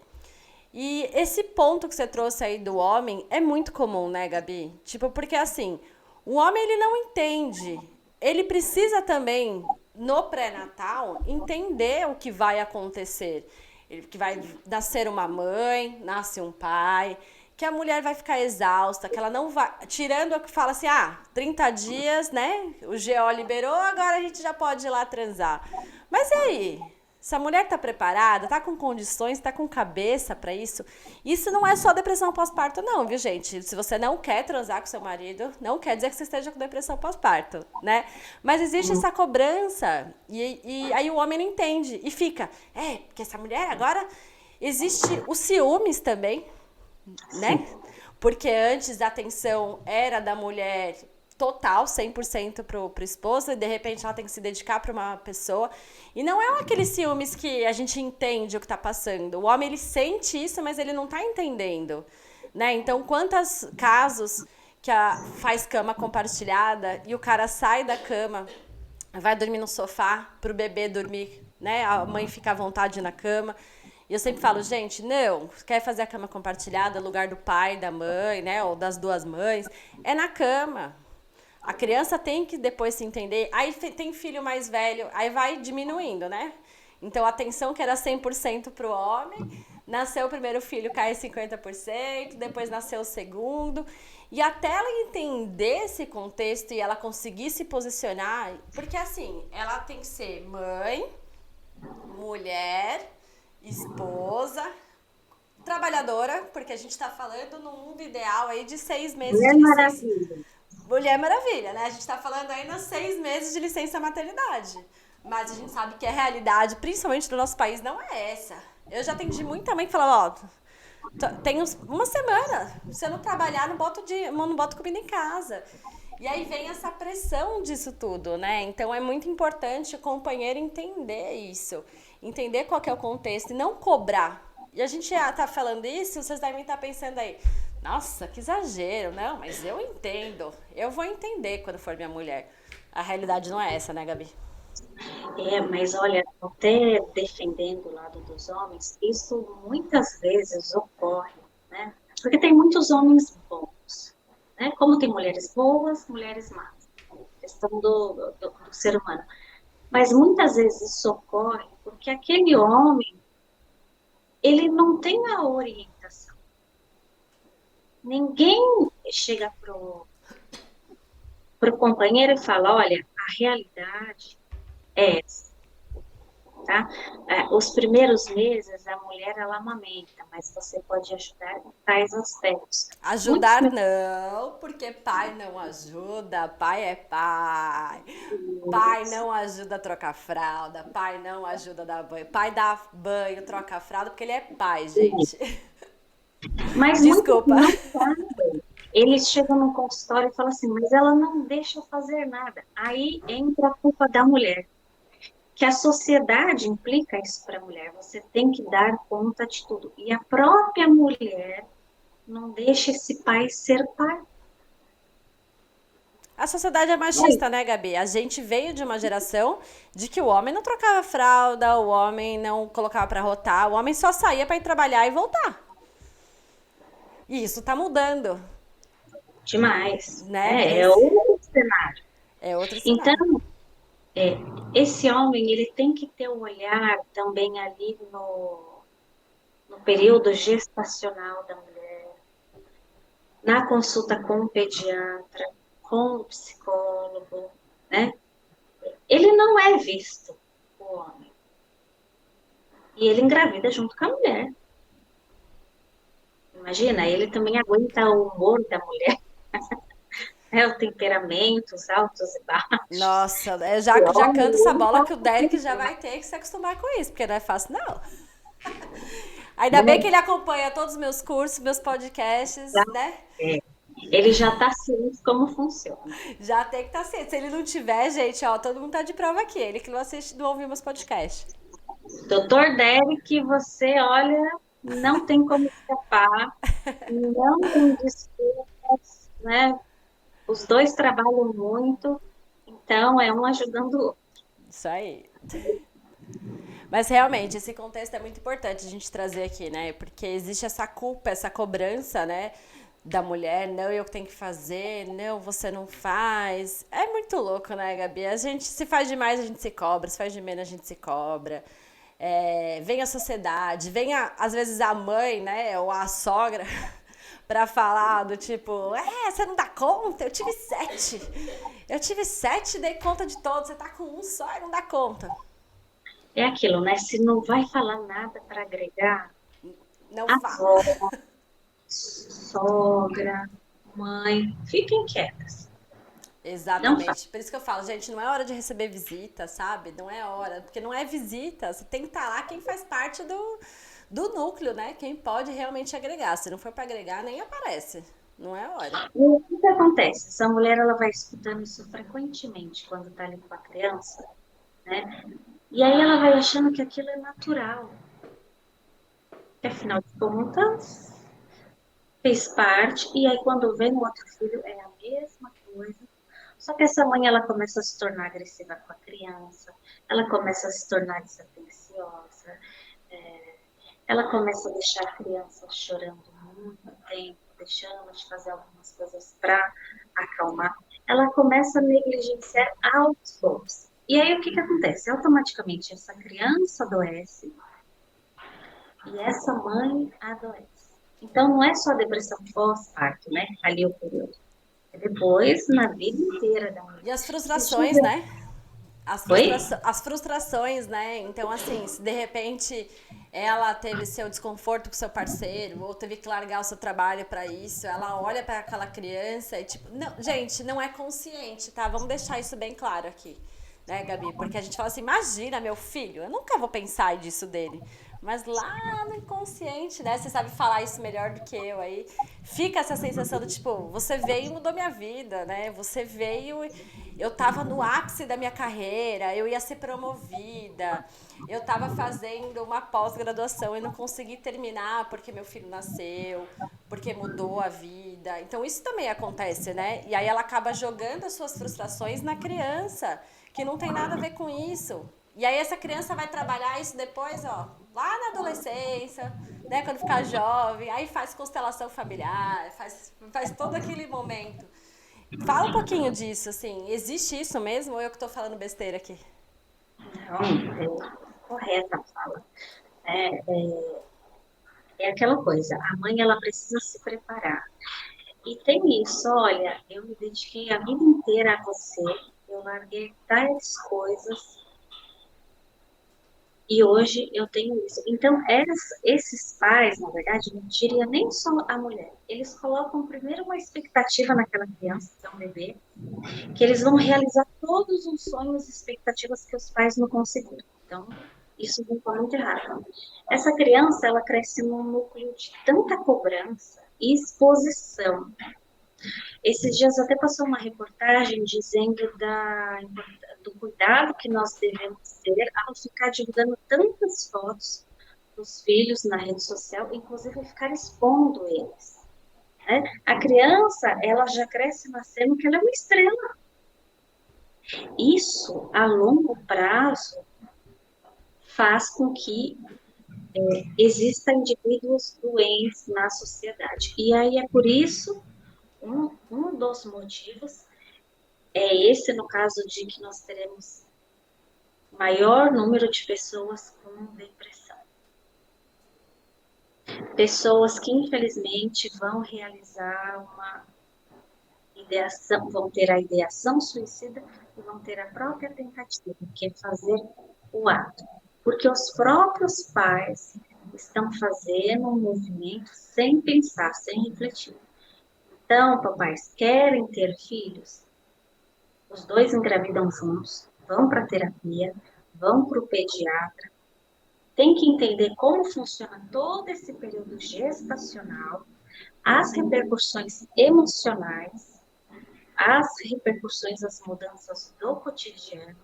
E esse ponto que você trouxe aí do homem é muito comum, né, Gabi? Tipo, porque assim, o homem ele não entende. Ele precisa também, no pré-natal, entender o que vai acontecer. Que vai nascer uma mãe, nasce um pai, que a mulher vai ficar exausta, que ela não vai. Tirando o que fala assim, 30 dias, né? O GO liberou, agora a gente já pode ir lá transar. Mas e aí? Se a mulher tá preparada, tá com condições, tá com cabeça pra isso, isso não é só depressão pós-parto, não, viu, gente? Se você não quer transar com seu marido, não quer dizer que você esteja com depressão pós-parto, né? Mas existe essa cobrança e aí o homem não entende e fica, porque essa mulher agora existe os ciúmes também, né? Porque antes a atenção era da mulher total, 100% pro esposo, e de repente ela tem que se dedicar para uma pessoa. E não é aqueles ciúmes que a gente entende o que tá passando. O homem, ele sente isso, mas ele não tá entendendo, né? Então, quantos casos que faz cama compartilhada e o cara sai da cama, vai dormir no sofá pro bebê dormir, né? A mãe fica à vontade na cama. E eu sempre falo, gente, não, quer fazer a cama compartilhada, lugar do pai, da mãe, né? Ou das duas mães, é na cama. A criança tem que depois se entender. Aí tem filho mais velho, aí vai diminuindo, né? Então a atenção que era 100% pro homem, nasceu o primeiro filho, cai 50%, depois nasceu o segundo. E até ela entender esse contexto e ela conseguir se posicionar, porque assim, ela tem que ser mãe, mulher, esposa, trabalhadora, porque a gente tá falando no mundo ideal aí de 6 meses Mulher de licença. Maravilha. Mulher Maravilha, né? A gente tá falando aí nos 6 meses de licença maternidade. Mas a gente sabe que a realidade, principalmente do nosso país, não é essa. Eu já atendi muita mãe que falava, tem uma semana, se eu não trabalhar, não boto comida em casa. E aí vem essa pressão disso tudo, né? Então é muito importante o companheiro entender isso. Entender qual que é o contexto e não cobrar. E a gente já tá falando isso, vocês devem estar pensando aí, nossa, que exagero. Não, mas eu entendo. Eu vou entender quando for minha mulher. A realidade não é essa, né, Gabi? Mas olha, até defendendo o lado dos homens, isso muitas vezes ocorre, né? Porque tem muitos homens bons, né? Como tem mulheres boas, mulheres más, questão do ser humano. Mas muitas vezes isso ocorre porque aquele homem, ele não tem a orientação. Ninguém chega pro companheiro e fala, olha, a realidade é essa, tá? Os primeiros meses a mulher ela amamenta, mas você pode ajudar em tais aspectos. Muitos Ajudar não, porque pai não ajuda, pai é pai. Pai meninos, não ajuda a trocar fralda, pai não ajuda a dar banho. Pai dá banho, troca fralda, porque ele é pai, gente. mas muitos Desculpa. não sabem. Eles chegam no consultório e falam assim, mas ela não deixa eu fazer nada. Aí entra a culpa da mulher. Que a sociedade implica isso para a mulher. Você tem que dar conta de tudo. E a própria mulher não deixa esse pai ser pai. A sociedade é Aí, machista, né, Gabi? A gente veio de uma geração de que o homem não trocava fralda, o homem não colocava pra rotar, o homem só saía pra ir trabalhar e voltar. E isso tá mudando, demais. né? É outro cenário. É outro Então, cenário. é, esse homem, ele tem que ter um olhar também ali no período gestacional da mulher, na consulta com o pediatra, com o psicólogo, né? Ele não é visto, o homem. E ele engravida junto com a mulher. Imagina, ele também aguenta o humor da mulher, né? Os temperamentos altos e baixos. Nossa, eu já Homem, canto essa ele bola que o passa por Derek já cima. vai ter que se acostumar com isso, porque não é fácil, não. Ainda bem que ele acompanha todos os meus cursos, meus podcasts, né? É. Ele já está ciente como funciona. Já tem que estar ciente. Se ele não tiver, gente, ó, todo mundo tá de prova aqui. Ele que não assiste, não ouviu meus podcasts. Doutor Derek, você olha, não tem como escapar, não tem desculpas, né? Os dois trabalham muito, então é um ajudando o outro. Isso aí. Mas realmente, esse contexto é muito importante a gente trazer aqui, né? Porque existe essa culpa, essa cobrança, né? Da mulher, não, eu que tenho que fazer, não, você não faz. É muito louco, né, Gabi? A gente se faz demais, a gente se cobra, se faz de menos, a gente se cobra. É, vem a sociedade, vem às vezes a mãe, né, ou a sogra, pra falar do tipo, você não dá conta? Eu tive sete. Eu tive sete, dei conta de todos. Você tá com um só e não dá conta. É aquilo, né? Se não vai falar nada para agregar, Não fala. avó, sogra, mãe, fiquem quietas. Não fala. Exatamente. Por isso que eu falo, gente, não é hora de receber visita, sabe? Não é hora. Porque não é visita. Você tem que estar lá quem faz parte do núcleo, né? Quem pode realmente agregar. Se não for para agregar, nem aparece. Não é hora. E o que que acontece? Essa mulher ela vai escutando isso frequentemente quando está ali com a criança, né? E aí ela vai achando que aquilo é natural. Que afinal de contas, fez parte, e aí quando vem o outro filho é a mesma coisa. Só que essa mãe ela começa a se tornar agressiva com a criança, ela começa a se tornar desatenciosa, ela começa a deixar a criança chorando muito tempo, deixando de fazer algumas coisas para acalmar. Ela começa a negligenciar aos poucos. E aí o que que acontece? Automaticamente essa criança adoece e essa mãe adoece. Então não é só depressão pós-parto, né? Ali o período. É depois, na vida inteira da mulher. E as Esses dias frustrações, né? Oi? As frustrações, né? Então, assim, se de repente ela teve seu desconforto com seu parceiro ou teve que largar o seu trabalho para isso, ela olha para aquela criança e tipo, não, gente, não é consciente, tá? Vamos deixar isso bem claro aqui, né, Gabi? Porque a gente fala assim, imagina, meu filho, eu nunca vou pensar disso dele. Mas lá no inconsciente, né? Você sabe falar isso melhor do que eu aí. Fica essa sensação do tipo, você veio e mudou minha vida, né? Você veio, eu tava no ápice da minha carreira, eu ia ser promovida, eu tava fazendo uma pós-graduação e não consegui terminar porque meu filho nasceu, porque mudou a vida. Então isso também acontece, né? E aí ela acaba jogando as suas frustrações na criança, que não tem nada a ver com isso. E aí essa criança vai trabalhar isso depois, ó, lá na adolescência, né, quando ficar jovem, aí faz constelação familiar, faz todo aquele momento. Fala um pouquinho disso, assim, existe isso mesmo ou eu que tô falando besteira aqui? Não, correta a fala. É aquela coisa, a mãe ela precisa se preparar. E tem isso, olha, eu me dediquei a vida inteira a você, eu larguei tais coisas e hoje eu tenho isso. Então, esses pais, na verdade, não diria nem só a mulher, eles colocam primeiro uma expectativa naquela criança, que é um bebê, que eles vão realizar todos os sonhos e expectativas que os pais não conseguiram. Então, isso não está muito errado. Essa criança, ela cresce num núcleo de tanta cobrança e exposição. Esses dias até passou uma reportagem dizendo do cuidado que nós devemos ter ao ficar divulgando tantas fotos dos filhos na rede social, inclusive ficar expondo eles. Né? A criança, ela já cresce nascendo que ela é uma estrela. Isso, a longo prazo, faz com que existam indivíduos doentes na sociedade. E aí é por isso, um dos motivos é esse, no caso de que nós teremos maior número de pessoas com depressão. Pessoas que, infelizmente, vão realizar uma ideação, vão ter a ideação suicida e vão ter a própria tentativa, que é fazer o ato. Porque os próprios pais estão fazendo um movimento sem pensar, sem refletir. Então, papais querem ter filhos, os dois engravidam juntos, vão para a terapia, vão para o pediatra, tem que entender como funciona todo esse período gestacional, as repercussões emocionais, as repercussões das mudanças do cotidiano,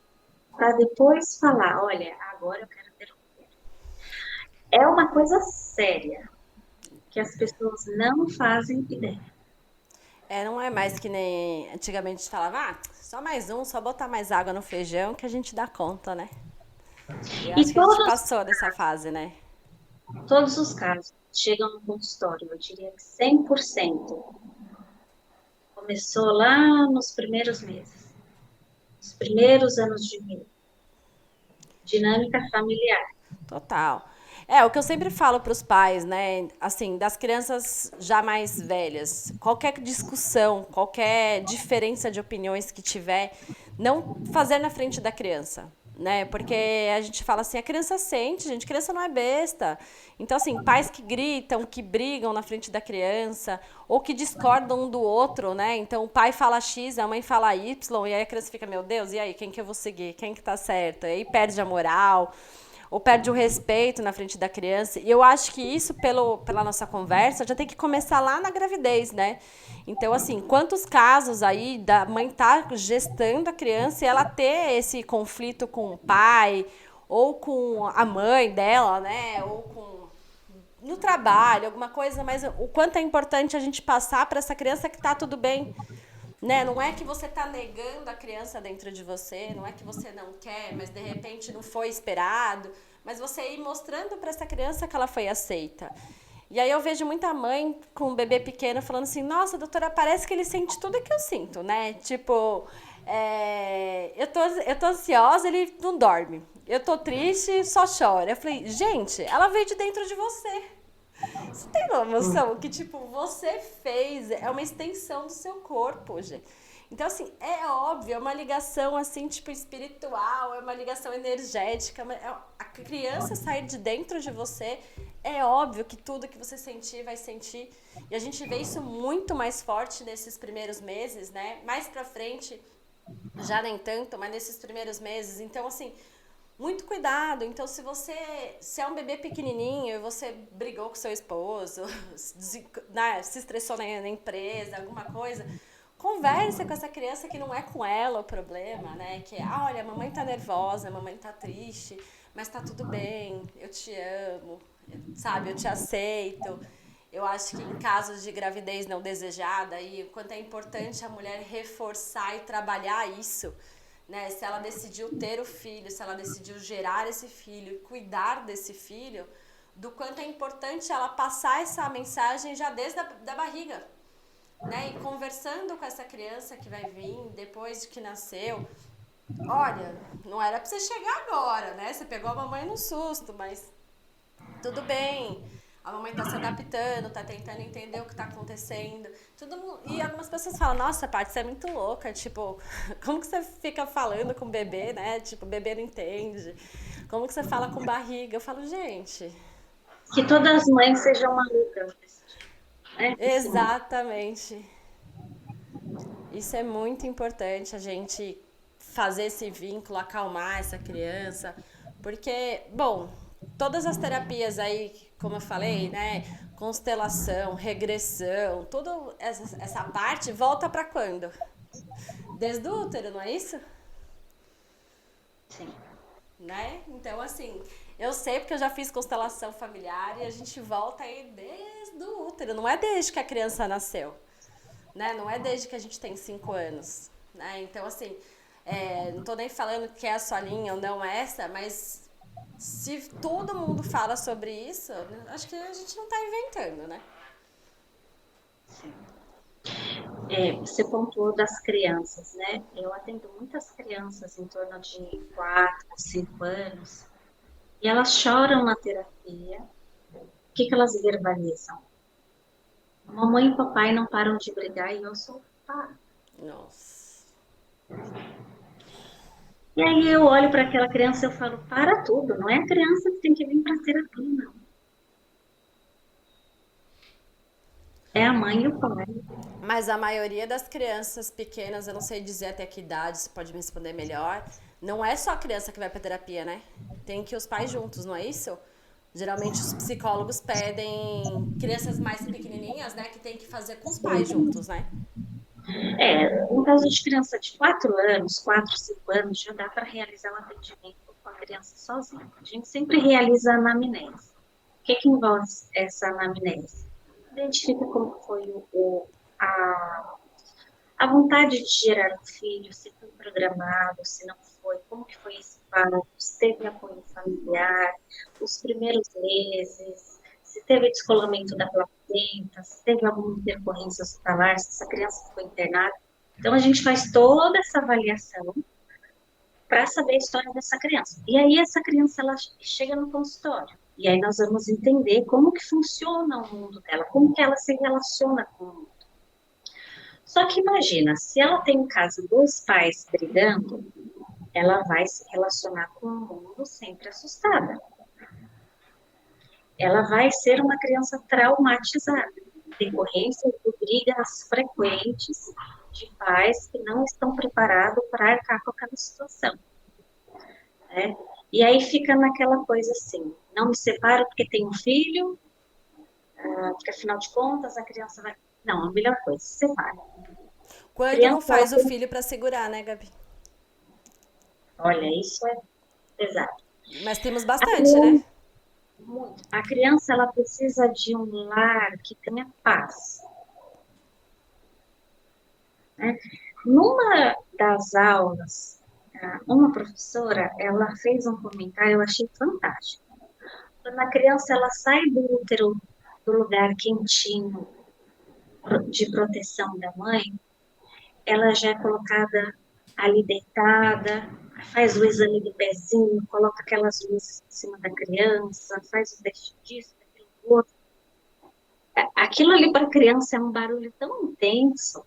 para depois falar, olha, agora eu quero ter um filho. É uma coisa séria que as pessoas não fazem ideia. Não é mais que nem antigamente a gente falava, só mais um, só botar mais água no feijão que a gente dá conta, né? E eu E acho que a gente passou dessa fase, né? todos os casos chegam no consultório, eu diria que 100% começou lá nos primeiros meses, nos primeiros anos de vida. Dinâmica familiar. Total. O que eu sempre falo para os pais, né? Assim, das crianças já mais velhas, qualquer discussão, qualquer diferença de opiniões que tiver, não fazer na frente da criança, né? Porque a gente fala assim, a criança sente, gente, criança não é besta. Então, assim, pais que gritam, que brigam na frente da criança, ou que discordam um do outro, né? Então, o pai fala X, a mãe fala Y, e aí a criança fica, meu Deus, e aí, quem que eu vou seguir? Quem que tá certo? E aí perde a moral ou perde o respeito na frente da criança. E eu acho que isso, pela nossa conversa, já tem que começar lá na gravidez, né? Então, assim, quantos casos aí da mãe tá gestando a criança e ela ter esse conflito com o pai, ou com a mãe dela, né? Ou com no trabalho, alguma coisa, mas o quanto é importante a gente passar para essa criança que tá tudo bem, né? Não é que você tá negando a criança dentro de você, não é que você não quer, mas de repente não foi esperado, mas você ir mostrando para essa criança que ela foi aceita. E aí eu vejo muita mãe com um bebê pequeno falando assim, nossa, doutora, parece que ele sente tudo que eu sinto, né? Tipo, eu tô ansiosa, ele não dorme. Eu tô triste, só chora. Eu falei, gente, ela veio de dentro de você. Você tem uma noção que, tipo, você fez, é uma extensão do seu corpo, gente. Então, assim, é óbvio, é uma ligação, assim, tipo, espiritual, é uma ligação energética. A criança sair de dentro de você, é óbvio que tudo que você sentir, vai sentir. E a gente vê isso muito mais forte nesses primeiros meses, né? Mais pra frente, já nem tanto, mas nesses primeiros meses. Então, assim, muito cuidado. Então, se é um bebê pequenininho e você brigou com seu esposo, se estressou na empresa, alguma coisa, conversa com essa criança que não é com ela o problema, né? Que é, olha, a mamãe tá nervosa, a mamãe tá triste, mas tá tudo bem, eu te amo, sabe? Eu te aceito. Eu acho que em casos de gravidez não desejada, e o quanto é importante a mulher reforçar e trabalhar isso, né? Se ela decidiu ter o filho, se ela decidiu gerar esse filho e cuidar desse filho, do quanto é importante ela passar essa mensagem já desde da barriga, né? E conversando com essa criança que vai vir depois de que nasceu. Olha, não era pra você chegar agora, né? Você pegou a mamãe no susto, mas tudo bem. A mamãe tá se adaptando, tá tentando entender o que tá acontecendo. E algumas pessoas falam, nossa, Paty, você é muito louca. Tipo, como que você fica falando com o bebê, né? Tipo, o bebê não entende. Como que você fala com barriga? Eu falo, gente, Que todas as mães sejam malucas desse tipo, né? Desse mundo. exatamente. Isso é muito importante, a gente fazer esse vínculo, acalmar essa criança, porque, bom, todas as terapias aí, como eu falei, né, constelação, regressão, tudo essa parte volta para quando? Desde o útero, não é isso? Sim. Né? Então, assim, eu sei porque eu já fiz constelação familiar e a gente volta aí desde o útero, não é desde que a criança nasceu, né? Não é desde que a gente tem 5 anos, né? Então, assim, não tô nem falando que é a sua linha ou não é essa, mas se todo mundo fala sobre isso, acho que a gente não tá inventando, né? Você pontuou das crianças, né? Eu atendo muitas crianças em torno de 4, 5 anos e elas choram na terapia. O que que elas verbalizam? Mamãe e papai não param de brigar e eu sou pá. Nossa. E aí eu olho para aquela criança e eu falo, para tudo, não é a criança que tem que vir para a terapia, não. É a mãe e o pai. Mas a maioria das crianças pequenas, eu não sei dizer até que idade, você pode me responder melhor, não é só a criança que vai pra terapia, né? Tem que ir os pais juntos, não é isso? Geralmente os psicólogos pedem crianças mais pequenininhas, né, que tem que fazer com os pais juntos, né? No caso de criança de 4 anos, 4, 5 anos, já dá para realizar um atendimento com a criança sozinha. A gente sempre realiza a anamnese. O que envolve essa anamnese? Identifica como foi a, a vontade de gerar um filho, se foi programado, se não foi, como que foi esse parto, se teve apoio familiar, os primeiros meses, se teve descolamento da placenta, se teve alguma intercorrência hospitalar, se essa criança foi internada. Então, a gente faz toda essa avaliação para saber a história dessa criança. E aí, essa criança, ela chega no consultório. E aí, nós vamos entender como que funciona o mundo dela, como que ela se relaciona com o mundo. Só que imagina, se ela tem em casa dois pais brigando, ela vai se relacionar com o mundo sempre assustada. Ela vai ser uma criança traumatizada, decorrência de brigas frequentes de pais que não estão preparados para arcar com aquela situação, né? E aí fica naquela coisa assim, não me separo porque tenho um filho, porque afinal de contas a criança vai... Não, a melhor coisa, se separa. A Quando não criança, ela faz o tem... filho para segurar, né, Gabi? Olha, isso é pesado. Mas temos A bastante, né? criança, muito. A criança, ela precisa de um lar que tenha paz, né? Numa das aulas, uma professora, ela fez um comentário, eu achei fantástico. Quando a criança, ela sai do útero, do lugar quentinho, de proteção da mãe, ela já é colocada ali deitada, faz o exame do pezinho, coloca aquelas luzes em cima da criança, faz o teste disso, daquilo outro. Aquilo ali para a criança é um barulho tão intenso.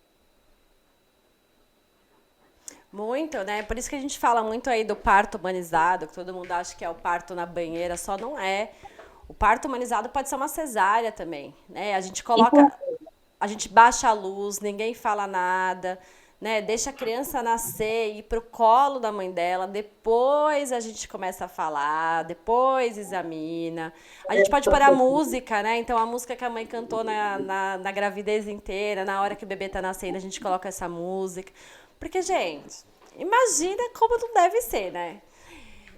Muito, né? Por isso que a gente fala muito aí do parto humanizado, que todo mundo acha que é o parto na banheira, só não é. O parto humanizado pode ser uma cesárea também, né? A gente Então, coloca, a gente baixa a luz, ninguém fala nada, né? Deixa a criança nascer e ir pro colo da mãe dela, depois a gente começa a falar, depois examina. A gente pode pôr a música, né? Então a música que a mãe cantou na gravidez inteira, na hora que o bebê tá nascendo, a gente coloca essa música. Porque, gente, imagina como não deve ser, né?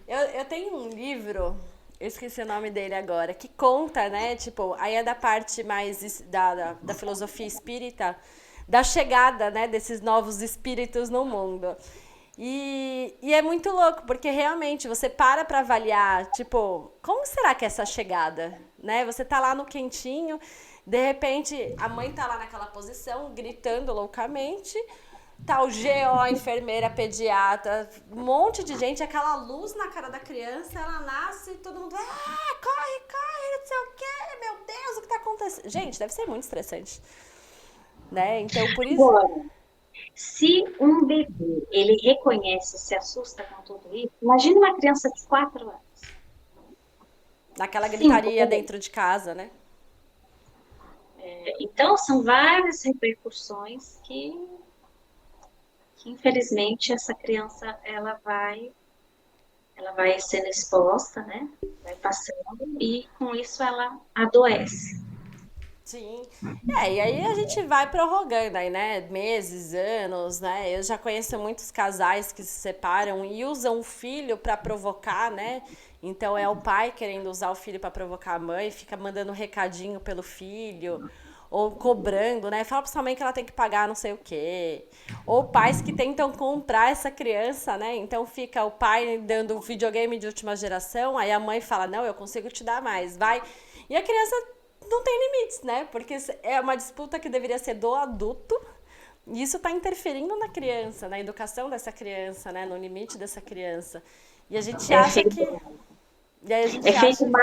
Eu tenho um livro, eu esqueci o nome dele agora, que conta, né? Tipo, aí é da parte mais da filosofia espírita, da chegada, né, desses novos espíritos no mundo. E é muito louco, porque realmente você para avaliar, tipo, como será que é essa chegada, né? Você tá lá no quentinho, de repente a mãe tá lá naquela posição, gritando loucamente, tá o GO, enfermeira, pediatra, um monte de gente, aquela luz na cara da criança, ela nasce e todo mundo, corre, corre, não sei o quê, meu Deus, o que tá acontecendo? Gente, deve ser muito estressante, né? Então, por isso, agora, se um bebê, ele reconhece, se assusta com tudo isso, imagine uma criança de 4 anos, naquela 5 gritaria também. dentro de casa, né? Então, são várias repercussões que infelizmente, essa criança, ela vai sendo exposta, né? Vai passando e, com isso, ela adoece. Sim. E aí a gente vai prorrogando aí, né? Meses, anos, né? Eu já conheço muitos casais que se separam e usam o filho para provocar, né? Então é o pai querendo usar o filho para provocar a mãe, fica mandando recadinho pelo filho, ou cobrando, né? Fala pra sua mãe que ela tem que pagar não sei o quê. Ou pais que tentam comprar essa criança, né? Então fica o pai dando videogame de última geração, aí a mãe fala: "Não, eu consigo te dar mais, vai". E a criança não tem limites, né? Porque é uma disputa que deveria ser do adulto. E isso está interferindo na criança, na educação dessa criança, né? No limite dessa criança. E a gente É acha feito, que. E aí a é gente feito acha. uma,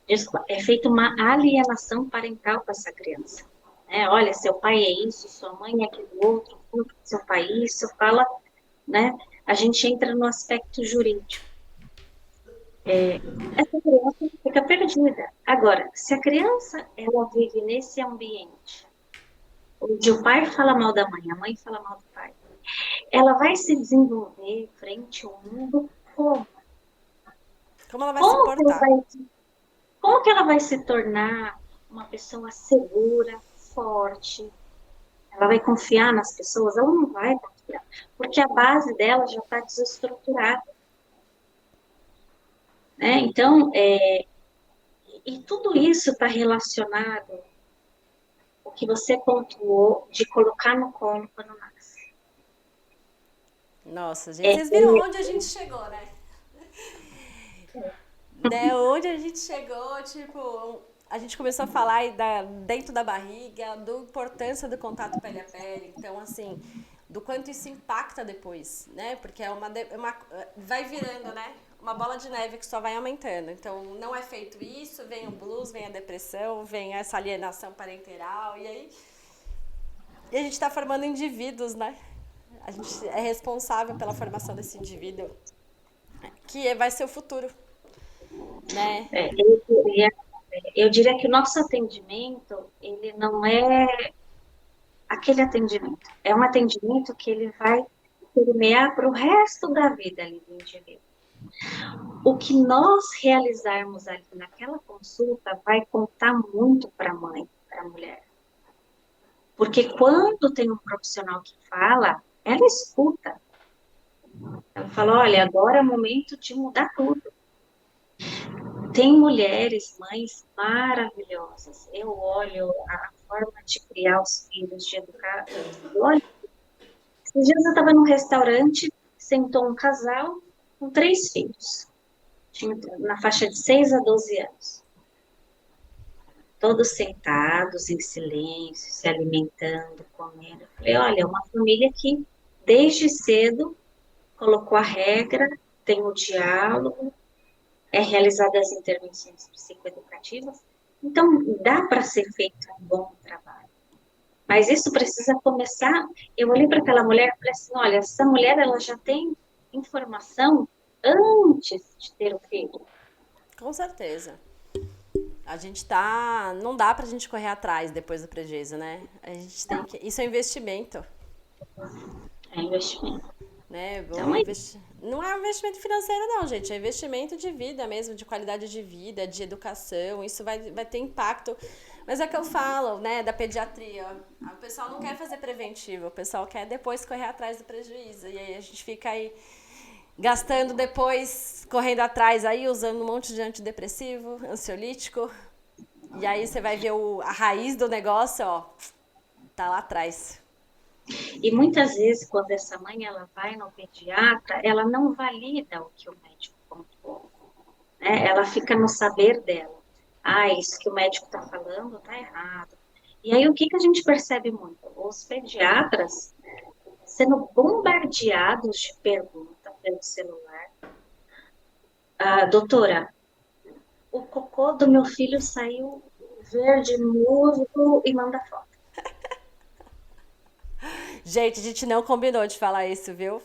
desculpa, é feita uma alienação parental com essa criança. Olha, seu pai é isso, sua mãe é aquilo outro, seu pai é isso, fala, né? A gente entra no aspecto jurídico. Essa criança fica perdida. Agora, se a criança ela vive nesse ambiente onde o pai fala mal da mãe, a mãe fala mal do pai, ela vai se desenvolver frente ao mundo como? Como ela vai se Como que ela vai, portar? Como que ela vai se tornar uma pessoa segura, forte? Ela vai confiar nas pessoas? Ela não vai confiar, porque a base dela já está desestruturada, né? Então, e tudo isso está relacionado o que você pontuou de colocar no colo quando nasce. Nossa, gente, É, vocês viram onde a gente chegou, né? Né, onde a gente chegou, tipo, a gente começou a falar aí dentro da barriga, da importância do contato pele a pele. Então, assim, do quanto isso impacta depois, né? Porque vai virando, né? Uma bola de neve que só vai aumentando. Então, não é feito isso, vem o blues, vem a depressão, vem essa alienação parenteral, e a gente está formando indivíduos, né? A gente é responsável pela formação desse indivíduo, que vai ser o futuro, né? é, eu diria que o nosso atendimento, ele não é aquele atendimento. É um atendimento que ele vai permear para o resto da vida ali do indivíduo. O que nós realizarmos ali naquela consulta vai contar muito para a mãe, para a mulher. Porque quando tem um profissional que fala, ela escuta. Ela fala, olha, agora é o momento de mudar tudo. Tem mulheres, mães maravilhosas. Eu olho a forma de criar os filhos, de educar. Olha, esses dias eu estava num restaurante, sentou um casal com 3 filhos. Tinha na faixa de 6 a 12 anos. Todos sentados, em silêncio, se alimentando, comendo. Eu falei, olha, é uma família que, desde cedo, colocou a regra, tem o diálogo, é realizada as intervenções psicoeducativas. Então, dá para ser feito um bom trabalho. Mas isso precisa começar. Eu olhei para aquela mulher e falei assim: olha, essa mulher ela já tem informação antes de ter o filho. Com certeza. A gente tá. Não dá pra gente correr atrás depois do prejuízo, né? A gente tem que. Isso é investimento, É investimento. né? Então, é Não é um investimento financeiro, não, gente. É investimento de vida mesmo, de qualidade de vida, de educação. Isso vai ter impacto. Mas é o que eu falo, né, da pediatria. O pessoal não quer fazer preventivo, o pessoal quer depois correr atrás do prejuízo. E aí a gente fica aí gastando depois, correndo atrás aí, usando um monte de antidepressivo, ansiolítico. E aí você vai ver a raiz do negócio, ó, tá lá atrás. E muitas vezes, quando essa mãe ela vai no pediatra, ela não valida o que o médico pontuou, né? Ela fica no saber dela. Ah, isso que o médico está falando está errado. E aí, o que a gente percebe muito? Os pediatras sendo bombardeados de perguntas pelo celular. Ah, doutora, o cocô do meu filho saiu verde, musgo e manda foto. Gente, a gente não combinou de falar isso, viu?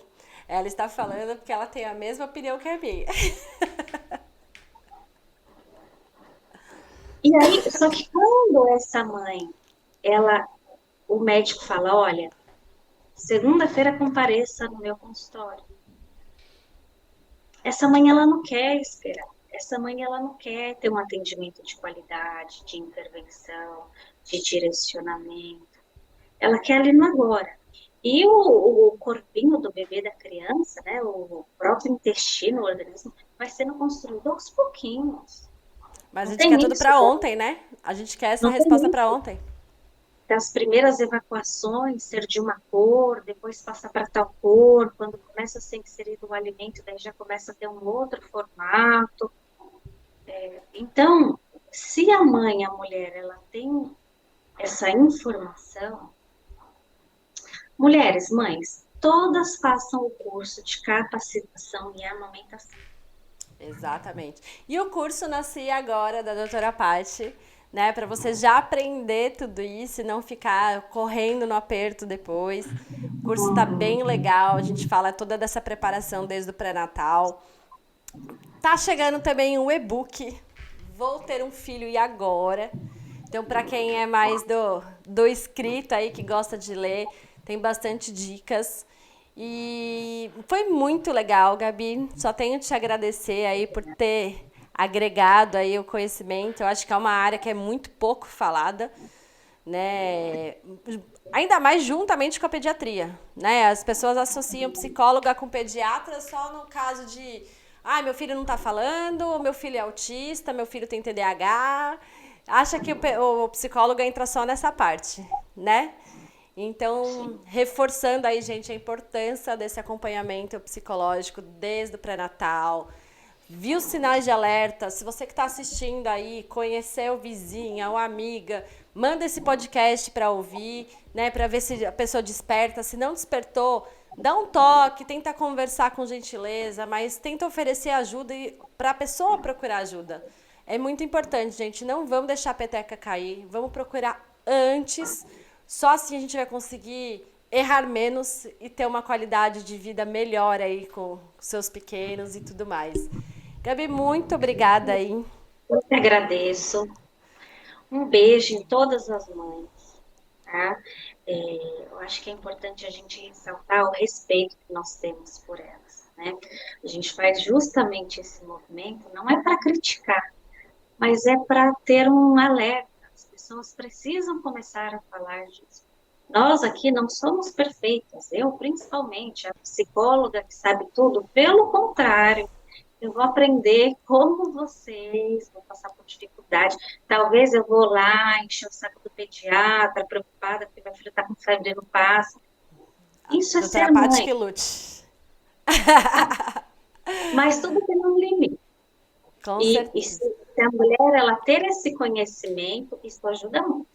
Ela está falando porque ela tem a mesma opinião que a minha. E aí, só que quando essa mãe, ela, o médico fala, olha, segunda-feira compareça no meu consultório. Essa mãe, ela não quer esperar. Essa mãe, ela não quer ter um atendimento de qualidade, de intervenção, de direcionamento. Ela quer ali no agora. E o corpinho do bebê da criança, né, o próprio intestino, o organismo, vai sendo construído aos pouquinhos. Mas a Não gente tem quer tudo isso, pra ontem, né? A gente quer essa não tem resposta pra isso ontem. das primeiras evacuações ser de uma cor, depois passar para tal cor, quando começa a ser inserido o alimento, daí já começa a ter um outro formato. Então, se a mãe, a mulher, ela tem essa informação, mulheres, mães, todas façam o curso de capacitação e amamentação. Exatamente. E o curso Nasci Agora, da doutora Paty, né? Para você já aprender tudo isso e não ficar correndo no aperto depois. O curso tá bem legal, a gente fala toda dessa preparação desde o pré-natal. Tá chegando também o e-book Vou Ter um Filho e Agora. Então, para quem é mais do escrito aí, que gosta de ler, tem bastante dicas. E foi muito legal, Gabi. Só tenho que te agradecer aí por ter agregado aí o conhecimento. Eu acho que é uma área que é muito pouco falada, né? Ainda mais juntamente com a pediatria, né? As pessoas associam psicóloga com pediatra só no caso de, meu filho não tá falando, meu filho é autista, meu filho tem TDAH. Acha que o psicólogo entra só nessa parte, né? Então, reforçando aí, gente, a importância desse acompanhamento psicológico desde o pré-natal. Viu sinais de alerta? Se você que está assistindo aí, conheceu vizinha ou amiga, manda esse podcast para ouvir, né? Para ver se a pessoa desperta. Se não despertou, dá um toque, tenta conversar com gentileza, mas tenta oferecer ajuda para a pessoa procurar ajuda. É muito importante, gente. Não vamos deixar a peteca cair. Vamos procurar antes. Só assim a gente vai conseguir errar menos e ter uma qualidade de vida melhor aí com seus pequenos e tudo mais. Gabi, muito obrigada aí. Eu que agradeço. Um beijo em todas as mães, tá? Eu acho que é importante a gente ressaltar o respeito que nós temos por elas, né? A gente faz justamente esse movimento, não é para criticar, mas é para ter um alerta. As pessoas precisam começar a falar disso. Nós aqui não somos perfeitas, eu principalmente, a psicóloga que sabe tudo, pelo contrário, eu vou aprender como vocês vão passar por dificuldade. Talvez eu vou lá encher o saco do pediatra, preocupada porque meu filho está com febre e não passa. Isso é Doutora ser Paty mãe, que lute. mas tudo tem um limite. Com E certeza. se a mulher ela ter esse conhecimento, isso ajuda muito.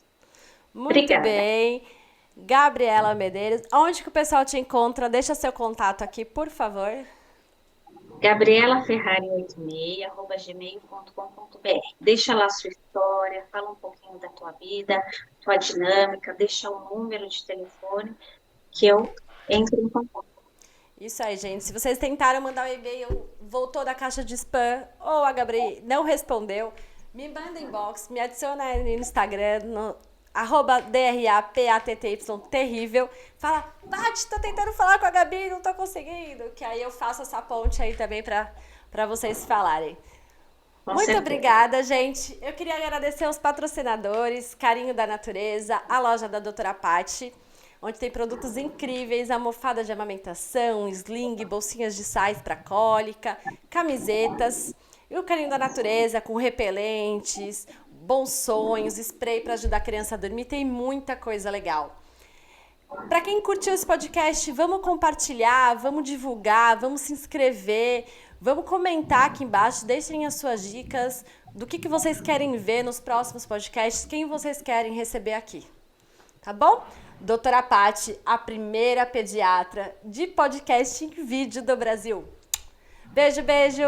Muito Obrigada. bem. Gabriela Medeiros, onde que o pessoal te encontra? Deixa seu contato aqui, por favor. gabrielaferrari86@gmail.com.br. Deixa lá a sua história, fala um pouquinho da tua vida, tua dinâmica, deixa o número de telefone que eu entro em contato. Isso aí, gente. Se vocês tentaram mandar um e-mail, voltou da caixa de spam, ou a Gabriela não respondeu, me manda inbox, me adiciona aí no Instagram, no @DRAPATTY terrível. Fala, Paty, tô tentando falar com a Gabi, não tô conseguindo. Que aí eu faço essa ponte aí também pra vocês falarem. Com Muito certeza. obrigada, gente. Eu queria agradecer aos patrocinadores, Carinho da Natureza, a loja da Doutora Paty, onde tem produtos incríveis, almofada de amamentação, sling, bolsinhas de sais para cólica, camisetas, e o Carinho da Natureza com repelentes, bons sonhos, spray para ajudar a criança a dormir, tem muita coisa legal. Para quem curtiu esse podcast, vamos compartilhar, vamos divulgar, vamos se inscrever, vamos comentar aqui embaixo, deixem as suas dicas do que vocês querem ver nos próximos podcasts, quem vocês querem receber aqui. Tá bom? Doutora Paty, a primeira pediatra de podcast em vídeo do Brasil. Beijo, beijo!